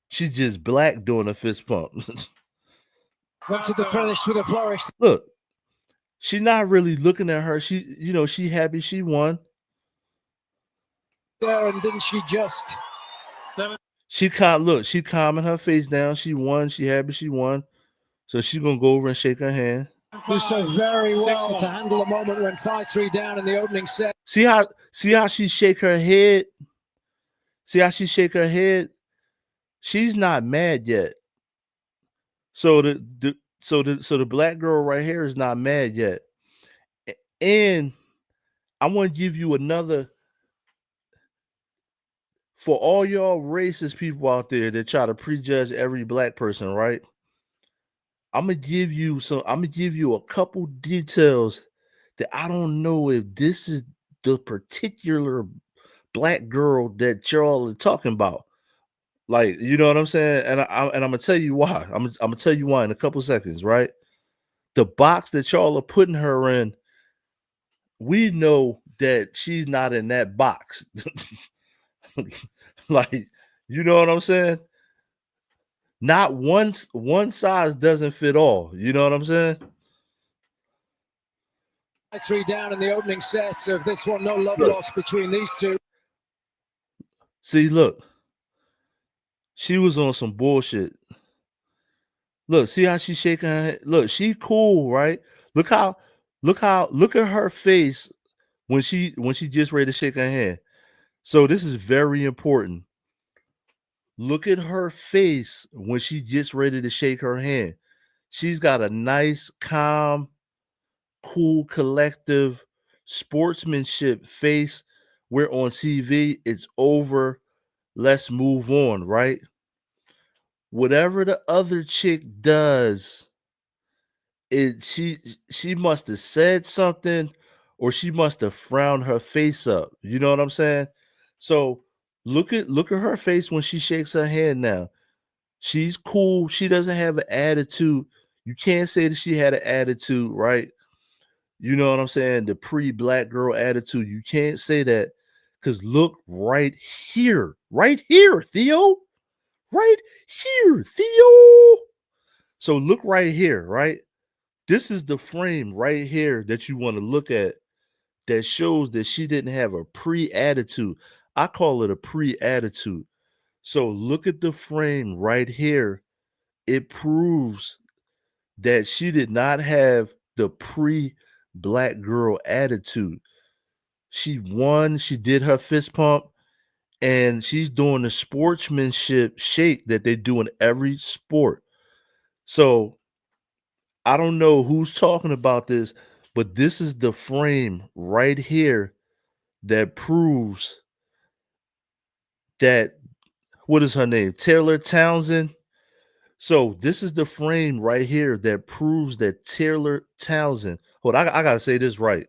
She's just black doing a fist pump. Went to the finish with a flourish. Look, she's not really looking at her. She happy she won. There, and didn't she just? She calming her face down. She won. She happy she won. So she's gonna go over and shake her hand. Do so very well to handle a moment. Went 5-3 down in the opening set. See how she shake her head? See how she shake her head? She's not mad yet. So the black girl right here is not mad yet. And I want to give you another for all y'all racist people out there that try to prejudge every black person, right? I'm gonna give you a couple details that I don't know if this is the particular black girl that y'all are talking about. Like, you know what I'm saying? And I'm gonna tell you why. I'm gonna tell you why in a couple seconds, right? The box that y'all are putting her in, we know that she's not in that box. Like, you know what I'm saying? Not one size doesn't fit all. You know what I'm saying? 3 down in the opening set. So if this one, no love lost between these two. See, look. She was on some bullshit. Look, see how she's shaking her head? Look, she cool, right? Look at her face when she just ready to shake her hand. So this is very important. Look at her face when she just ready to shake her hand. She's got a nice, calm, cool, collective sportsmanship face. We're on TV. It's over. Let's move on, right? Whatever the other chick does, she must have said something or she must have frowned her face up. You know what I'm saying? So look at her face when she shakes her hand now. She's cool. She doesn't have an attitude. You can't say that she had an attitude, right? You know what I'm saying? The pre-black girl attitude. You can't say that because look right here, Theo. Right here, Theo. So look right here, right? This is the frame right here that you want to look at that shows that she didn't have a pre-attitude. I call it a pre-attitude. So look at the frame right here. It proves that she did not have the pre-black girl attitude. She won, she did her fist pump, and she's doing the sportsmanship shake that they do in every sport. So I don't know who's talking about this, but this is the frame right here that proves that, what is her name? Taylor Townsend. So this is the frame right here that proves that Taylor Townsend. Hold on, I gotta say this right.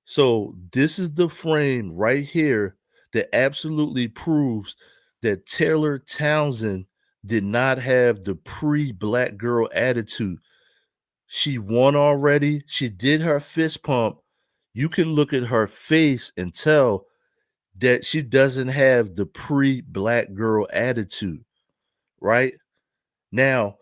So this is the frame right here that absolutely proves that Taylor Townsend did not have the pre-black girl attitude. She won already. She did her fist pump. You can look at her face and tell that she doesn't have the pre-black girl attitude, right? Now,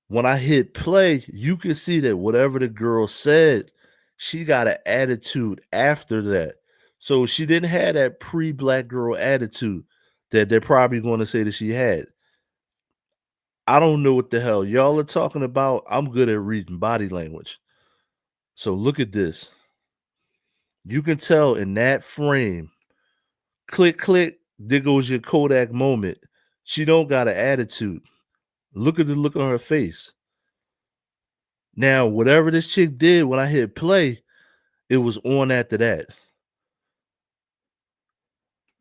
when I hit play, you can see that whatever the girl said, she got an attitude after that. So she didn't have that pre-black girl attitude that they're probably going to say that she had. I don't know what the hell y'all are talking about. I'm good at reading body language. So look at this. You can tell in that frame, click, click, there goes your Kodak moment. She don't got an attitude. Look at the look on her face. Now, whatever this chick did when I hit play, it was on after that.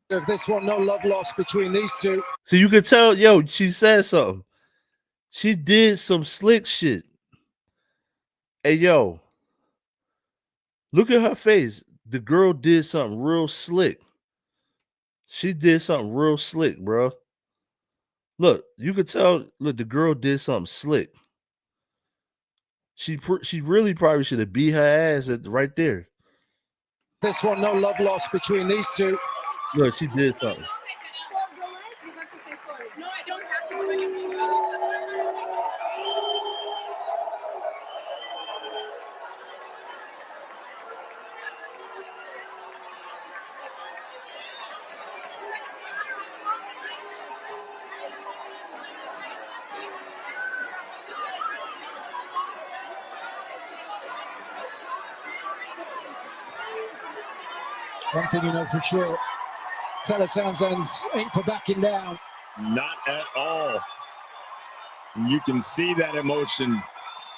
Of this one, no love lost between these two. So you can tell, yo, she said something. She did some slick shit. Hey, yo, look at her face. The girl did something real slick. She did something real slick, bro. Look, you could tell, look, the girl did something slick. She really probably should have beat her ass right there. This one, no love lost between these two. Look, she did something. No, I don't have to do anything. One thing you know for sure, Taylor Townsend ain't for backing down. Not at all. You can see that emotion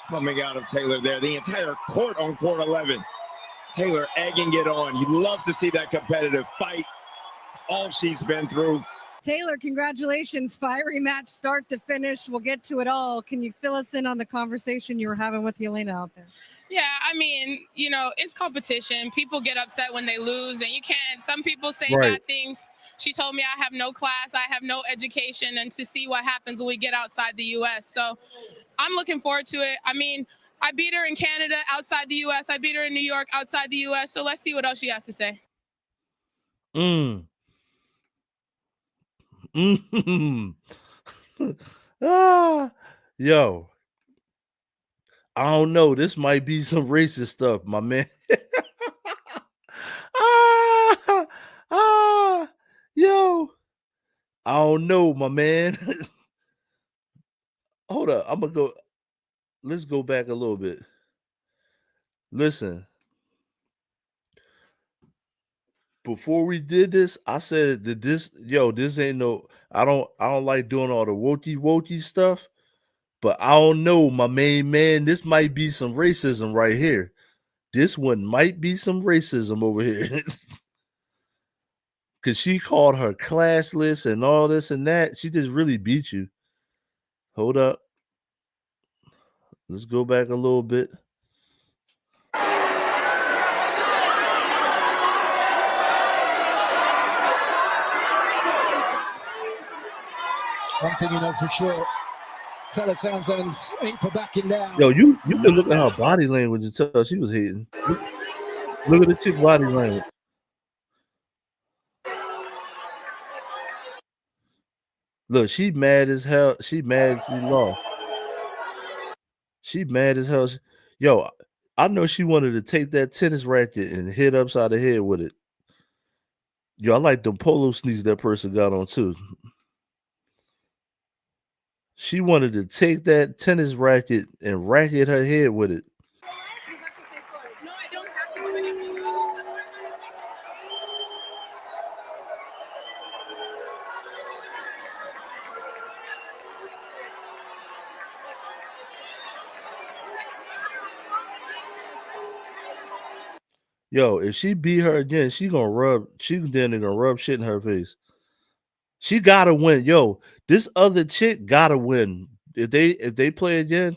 coming out of Taylor there. The entire court on court 11. Taylor egging it on. You love to see that competitive fight. All she's been through. Taylor, congratulations. Fiery match start to finish. We'll get to it all. Can you fill us in on the conversation you were having with Yelena out there? Yeah, I mean, you know, it's competition. People get upset when they lose, and you can't. Some people say bad things. She told me I have no class, I have no education, and to see what happens when we get outside the U.S. So I'm looking forward to it. I mean, I beat her in Canada outside the U.S. I beat her in New York outside the U.S. So let's see what else she has to say. Yo, I don't know. This might be some racist stuff, my man. Yo, I don't know, my man. Hold up, I'm gonna go. Let's go back a little bit. Listen. Before we did this, I said that this ain't no. I don't like doing all the wokey stuff, but I don't know, my main man. This might be some racism right here. This one might be some racism over here. Cause she called her classless and all this and that. She just really beat you. Hold up. Let's go back a little bit. One thing you know for sure, Taylor Townsend ain't for backing down. Yo, you can look at her body language and tell she was hating. Look at the chick body language. Look, she mad as hell. She mad she lost. She mad as hell. Yo, I know she wanted to take that tennis racket and hit upside the head with it. Yo, I like the polo sneaks that person got on too. She wanted to take that tennis racket and racket her head with it. Yo, if she beat her again, she then gonna rub shit in her face. She gotta win. Yo, this other chick gotta win. If they play again,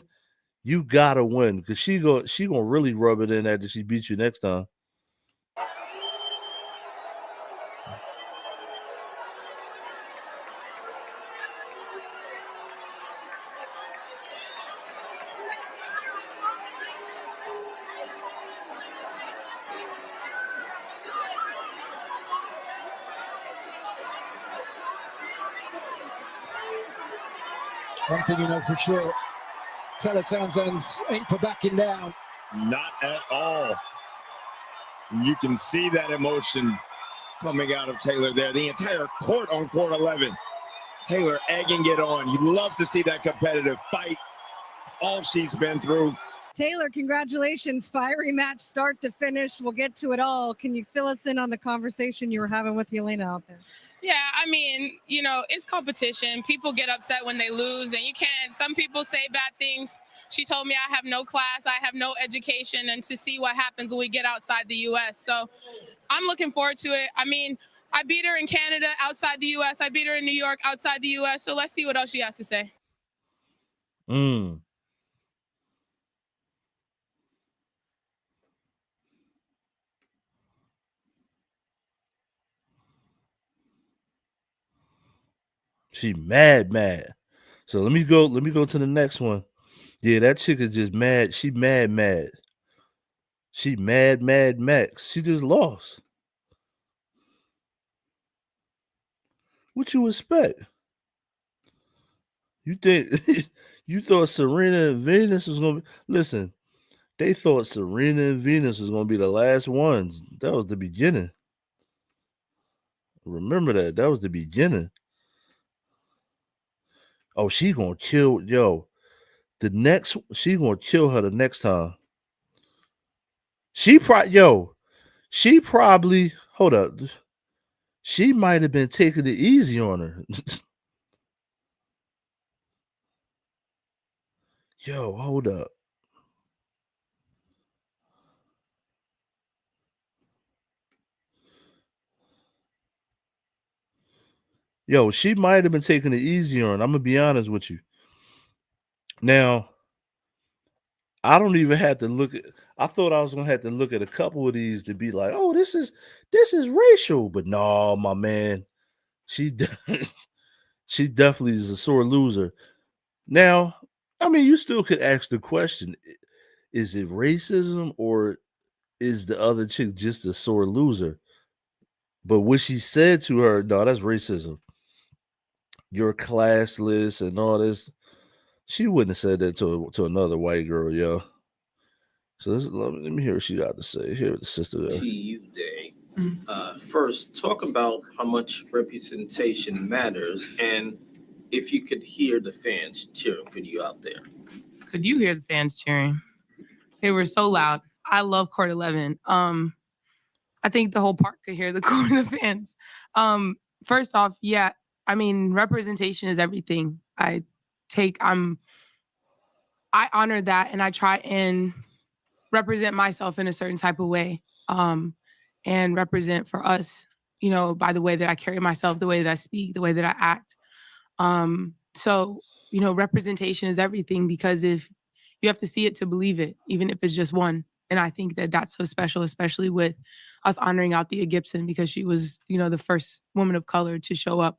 you gotta win because she gonna really rub it in after she beats you next time. One thing you know for sure, Taylor Townsend ain't for backing down. Not at all. You can see that emotion coming out of Taylor there. The entire court on court 11. Taylor egging it on. You love to see that competitive fight. All she's been through. Taylor, congratulations. Fiery match start to finish. We'll get to it all. Can you fill us in on the conversation you were having with Yelena out there? Yeah, I mean, it's competition. People get upset when they lose, and you can't. Some people say bad things. She told me I have no class, I have no education, and to see what happens when we get outside the U.S. So I'm looking forward to it. I mean, I beat her in Canada outside the U.S. I beat her in New York outside the U.S. So let's see what else she has to say. She mad. So let me go to the next one. Yeah, that chick is just mad. She mad. She mad Max. She just lost. What you expect? You think you thought Serena and Venus was gonna be listen, they thought Serena and Venus was gonna be the last ones. That was the beginning. Remember that. That was the beginning. Oh, she gonna kill she gonna kill her the next time. She probably hold up. She might have been taking it easy on her. Yo, hold up. Yo, she might have been taking it easy on her. I'm gonna be honest with you. Now, I don't even have to look at. I thought I was gonna have to look at a couple of these to be like, oh, this is racial, but no, my man, she she definitely is a sore loser. Now, I mean, you still could ask the question: is it racism or is the other chick just a sore loser? But what she said to her, no, that's racism. You're classless and all this. She wouldn't have said that to another white girl, yo. So let me hear what she got to say. Here, the sister there. To you, Day. First, talk about how much representation matters, and if you could hear the fans cheering for you out there. Could you hear the fans cheering? They were so loud. I love Court 11. I think the whole park could hear the fans. First off, yeah, I mean, representation is everything. I honor that, and I try and represent myself in a certain type of way, and represent for us, by the way that I carry myself, the way that I speak, the way that I act. So, representation is everything, because if you have to see it to believe it, even if it's just one. And I think that that's so special, especially with us honoring Althea Gibson, because she was, the first woman of color to show up.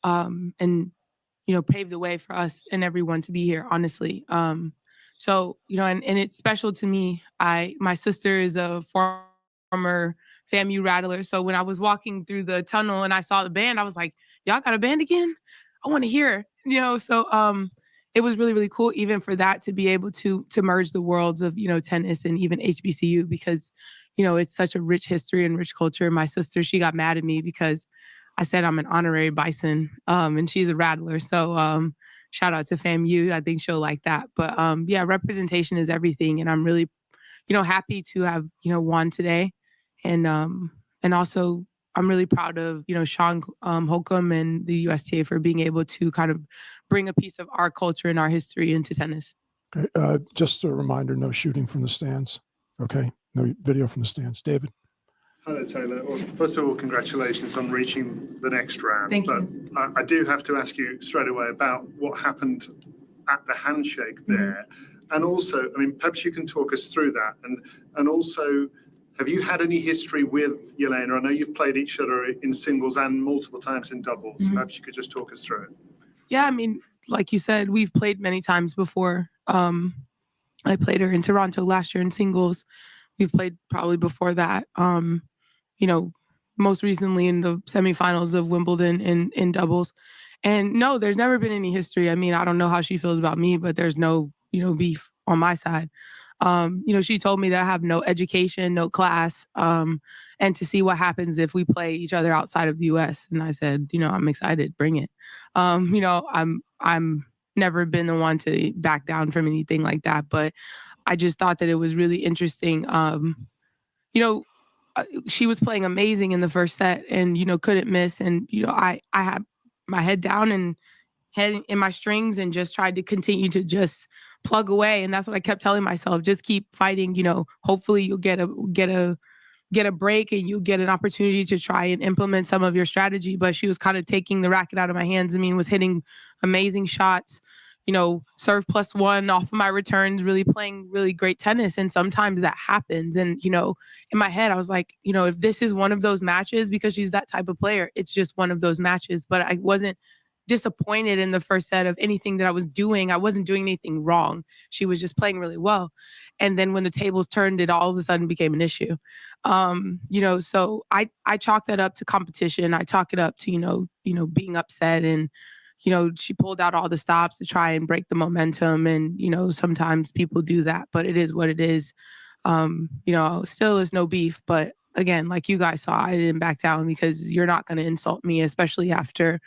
And paved the way for us and everyone to be here, honestly. So, and it's special to me. My sister is a former FAMU Rattler. So when I was walking through the tunnel and I saw the band, I was like, y'all got a band again? I want to hear, so it was really, really cool even for that to be able to merge the worlds of, tennis and even HBCU because, it's such a rich history and rich culture. My sister, she got mad at me because I said I'm an honorary Bison and she's a Rattler. So shout out to FAMU. I think she'll like that. But yeah, representation is everything. And I'm really, happy to have, won today. And also I'm really proud of, Sean Holcomb and the USTA for being able to kind of bring a piece of our culture and our history into tennis. Okay. Just a reminder, no shooting from the stands. Okay. No video from the stands. David. Hello, Taylor. Well, first of all, congratulations on reaching the next round. Thank but you. I do have to ask you straight away about what happened at the handshake there. And also, perhaps you can talk us through that. And also, have you had any history with Yelena? I know you've played each other in singles and multiple times in doubles. Perhaps you could just talk us through it. Yeah, like you said, we've played many times before. I played her in Toronto last year in singles. We've played probably before that. Most recently in the semifinals of Wimbledon in doubles. And no, there's never been any history. I don't know how she feels about me, but there's no, beef on my side. She told me that I have no education, no class, and to see what happens if we play each other outside of the US. And I said, I'm excited, bring it. I'm never been the one to back down from anything like that, but I just thought that it was really interesting. She was playing amazing in the first set and, couldn't miss. And, I had my head down and head in my strings and just tried to continue to just plug away. And that's what I kept telling myself, just keep fighting, hopefully you'll get a break and you'll get an opportunity to try and implement some of your strategy. But she was kind of taking the racket out of my hands. Was hitting amazing shots, serve +1 off of my returns, really playing really great tennis. And sometimes that happens. And, in my head, I was like, if this is one of those matches, because she's that type of player, it's just one of those matches. But I wasn't disappointed in the first set of anything that I was doing. I wasn't doing anything wrong. She was just playing really well. And then when the tables turned, it all of a sudden became an issue. So I chalked that up to competition. I chalk it up to, being upset and, she pulled out all the stops to try and break the momentum. And, sometimes people do that, but it is what it is. Still is no beef. But again, like you guys saw, I didn't back down because you're not going to insult me, especially after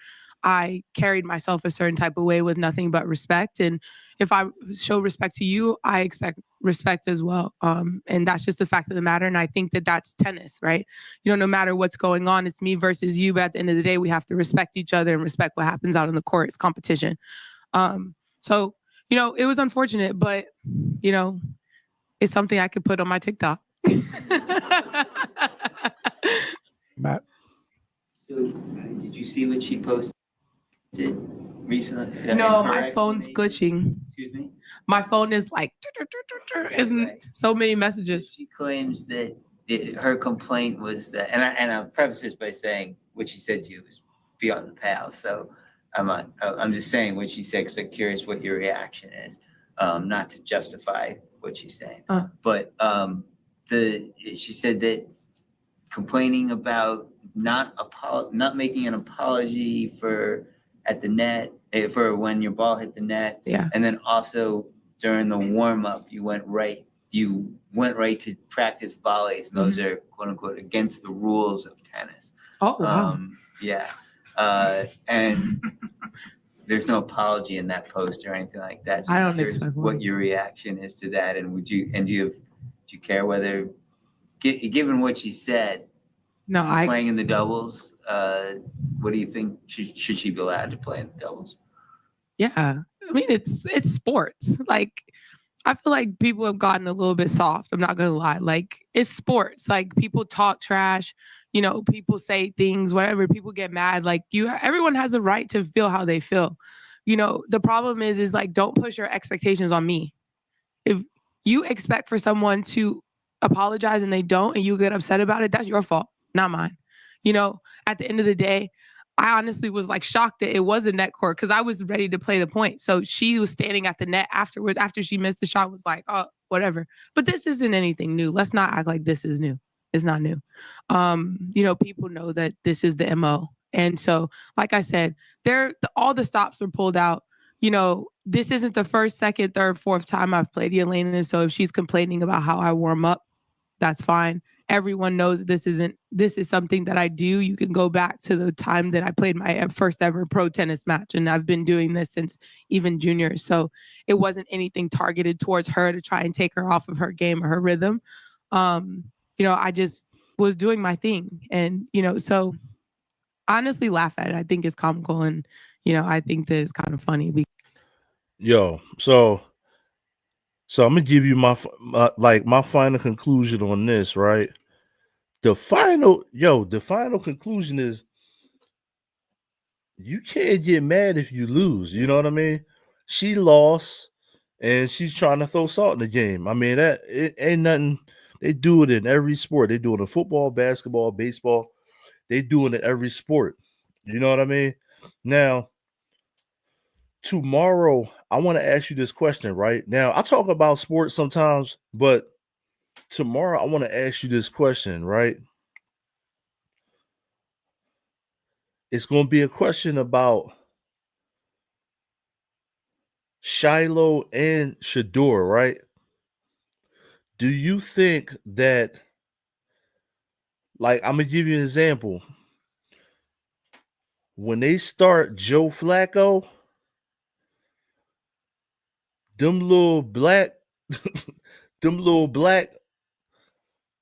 I carried myself a certain type of way with nothing but respect. And if I show respect to you, I expect respect as well. And that's just the fact of the matter. And I think that that's tennis, right? No matter what's going on, it's me versus you. But at the end of the day, we have to respect each other and respect what happens out on the court. It's competition. So, it was unfortunate, but, it's something I could put on my TikTok. Matt. So did you see what she posted recently? No, my phone's glitching. Excuse me? My phone is like, isn't so many messages. She claims that her complaint was that, and I'll preface this by saying what she said to you was beyond the pale. So I'm just saying what she said because I'm curious what your reaction is, not to justify what she's saying. But she said that complaining about not making an apology for at the net for when your ball hit the net. Yeah. And then also during the warm up, you went right to practice volleys. And those are quote unquote against the rules of tennis. Oh, wow. Yeah. And there's no apology in that post or anything like that. So I don't expect what your reaction is to that. And do you care whether, given what she said, no, playing in the doubles, what do you think? Should she be allowed to play in the doubles? Yeah. It's sports. Like, I feel like people have gotten a little bit soft. I'm not going to lie. Like, it's sports. Like, people talk trash. People say things, whatever. People get mad. Like, everyone has a right to feel how they feel. The problem is like, don't push your expectations on me. If you expect for someone to apologize and they don't, and you get upset about it, that's your fault, not mine. At the end of the day, I honestly was like shocked that it was a net court because I was ready to play the point. So she was standing at the net afterwards after she missed the shot, was like, oh, whatever. But this isn't anything new. Let's not act like this is new. It's not new. People know that this is the MO. And so, like I said, all the stops were pulled out. This isn't the first, second, third, fourth time I've played Yelena. So if she's complaining about how I warm up, that's fine. Everyone knows this is something that I do. You can go back to the time that I played my first ever pro tennis match, and I've been doing this since even juniors. So it wasn't anything targeted towards her to try and take her off of her game or her rhythm. I just was doing my thing, and so honestly, laugh at it. I think it's comical, and I think that it's kind of funny. So I'm gonna give you my final conclusion on this, right? The final conclusion is you can't get mad if you lose. You know what I mean? She lost, and she's trying to throw salt in the game. I mean, that it ain't nothing. They do it in every sport. They do it in football, basketball, baseball. They do it in every sport. You know what I mean? Now, tomorrow, I want to ask you this question, right? Now, I talk about sports sometimes, but tomorrow I want to ask you this question, right? It's going to be a question about Shiloh and Shedeur, right? Do you think that, I'm going to give you an example. When they start Joe Flacco, them little black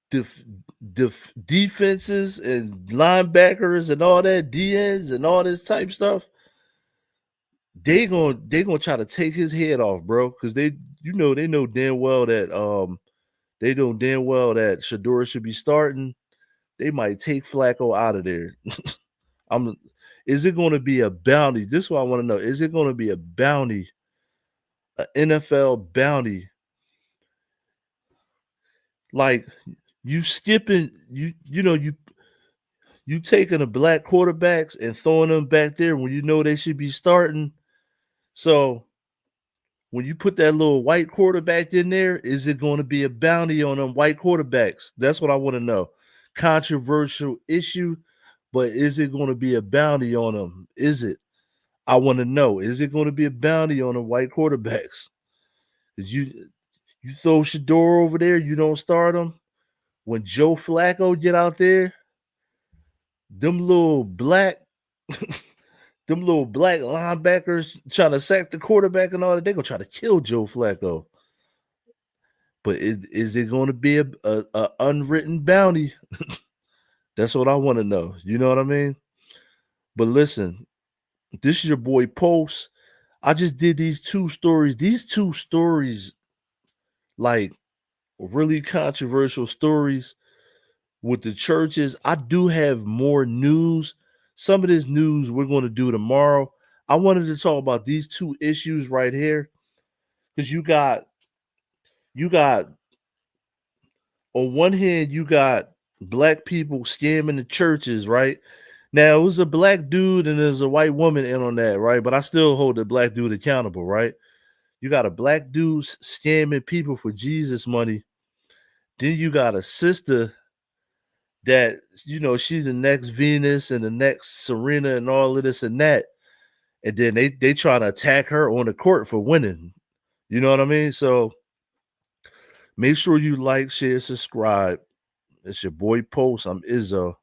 defenses and linebackers and all that, DNs and all this type stuff, they gonna try to take his head off, bro, because they know damn well that Shedeur should be starting. They might take Flacco out of there. Is it going to be a bounty? This is what I want to know. Is it going to be a bounty, an NFL bounty? Like you skipping, you taking the black quarterbacks and throwing them back there when you know they should be starting. So when you put that little white quarterback in there, is it going to be a bounty on them white quarterbacks? That's what I want to know. Controversial issue, but is it going to be a bounty on them? Is it? I want to know. Is it going to be a bounty on the white quarterbacks? You throw Shedeur over there, you don't start him. When Joe Flacco get out there, them little black linebackers trying to sack the quarterback and all that, they're going to try to kill Joe Flacco. But is it going to be a unwritten bounty? That's what I want to know. You know what I mean? But listen, this is your boy Post. I just did these two stories. These two stories, really controversial stories with the churches. I do have more news. Some of this news we're going to do tomorrow. I wanted to talk about these two issues right here because you got on one hand, you got black people scamming the churches, right? Now, it was a black dude and there's a white woman in on that, right? But I still hold the black dude accountable, right? You got a black dude scamming people for Jesus money. Then you got a sister that, she's the next Venus and the next Serena and all of this and that. And then they try to attack her on the court for winning. You know what I mean? So make sure you like, share, subscribe. It's your boy Post. I'm Izzo.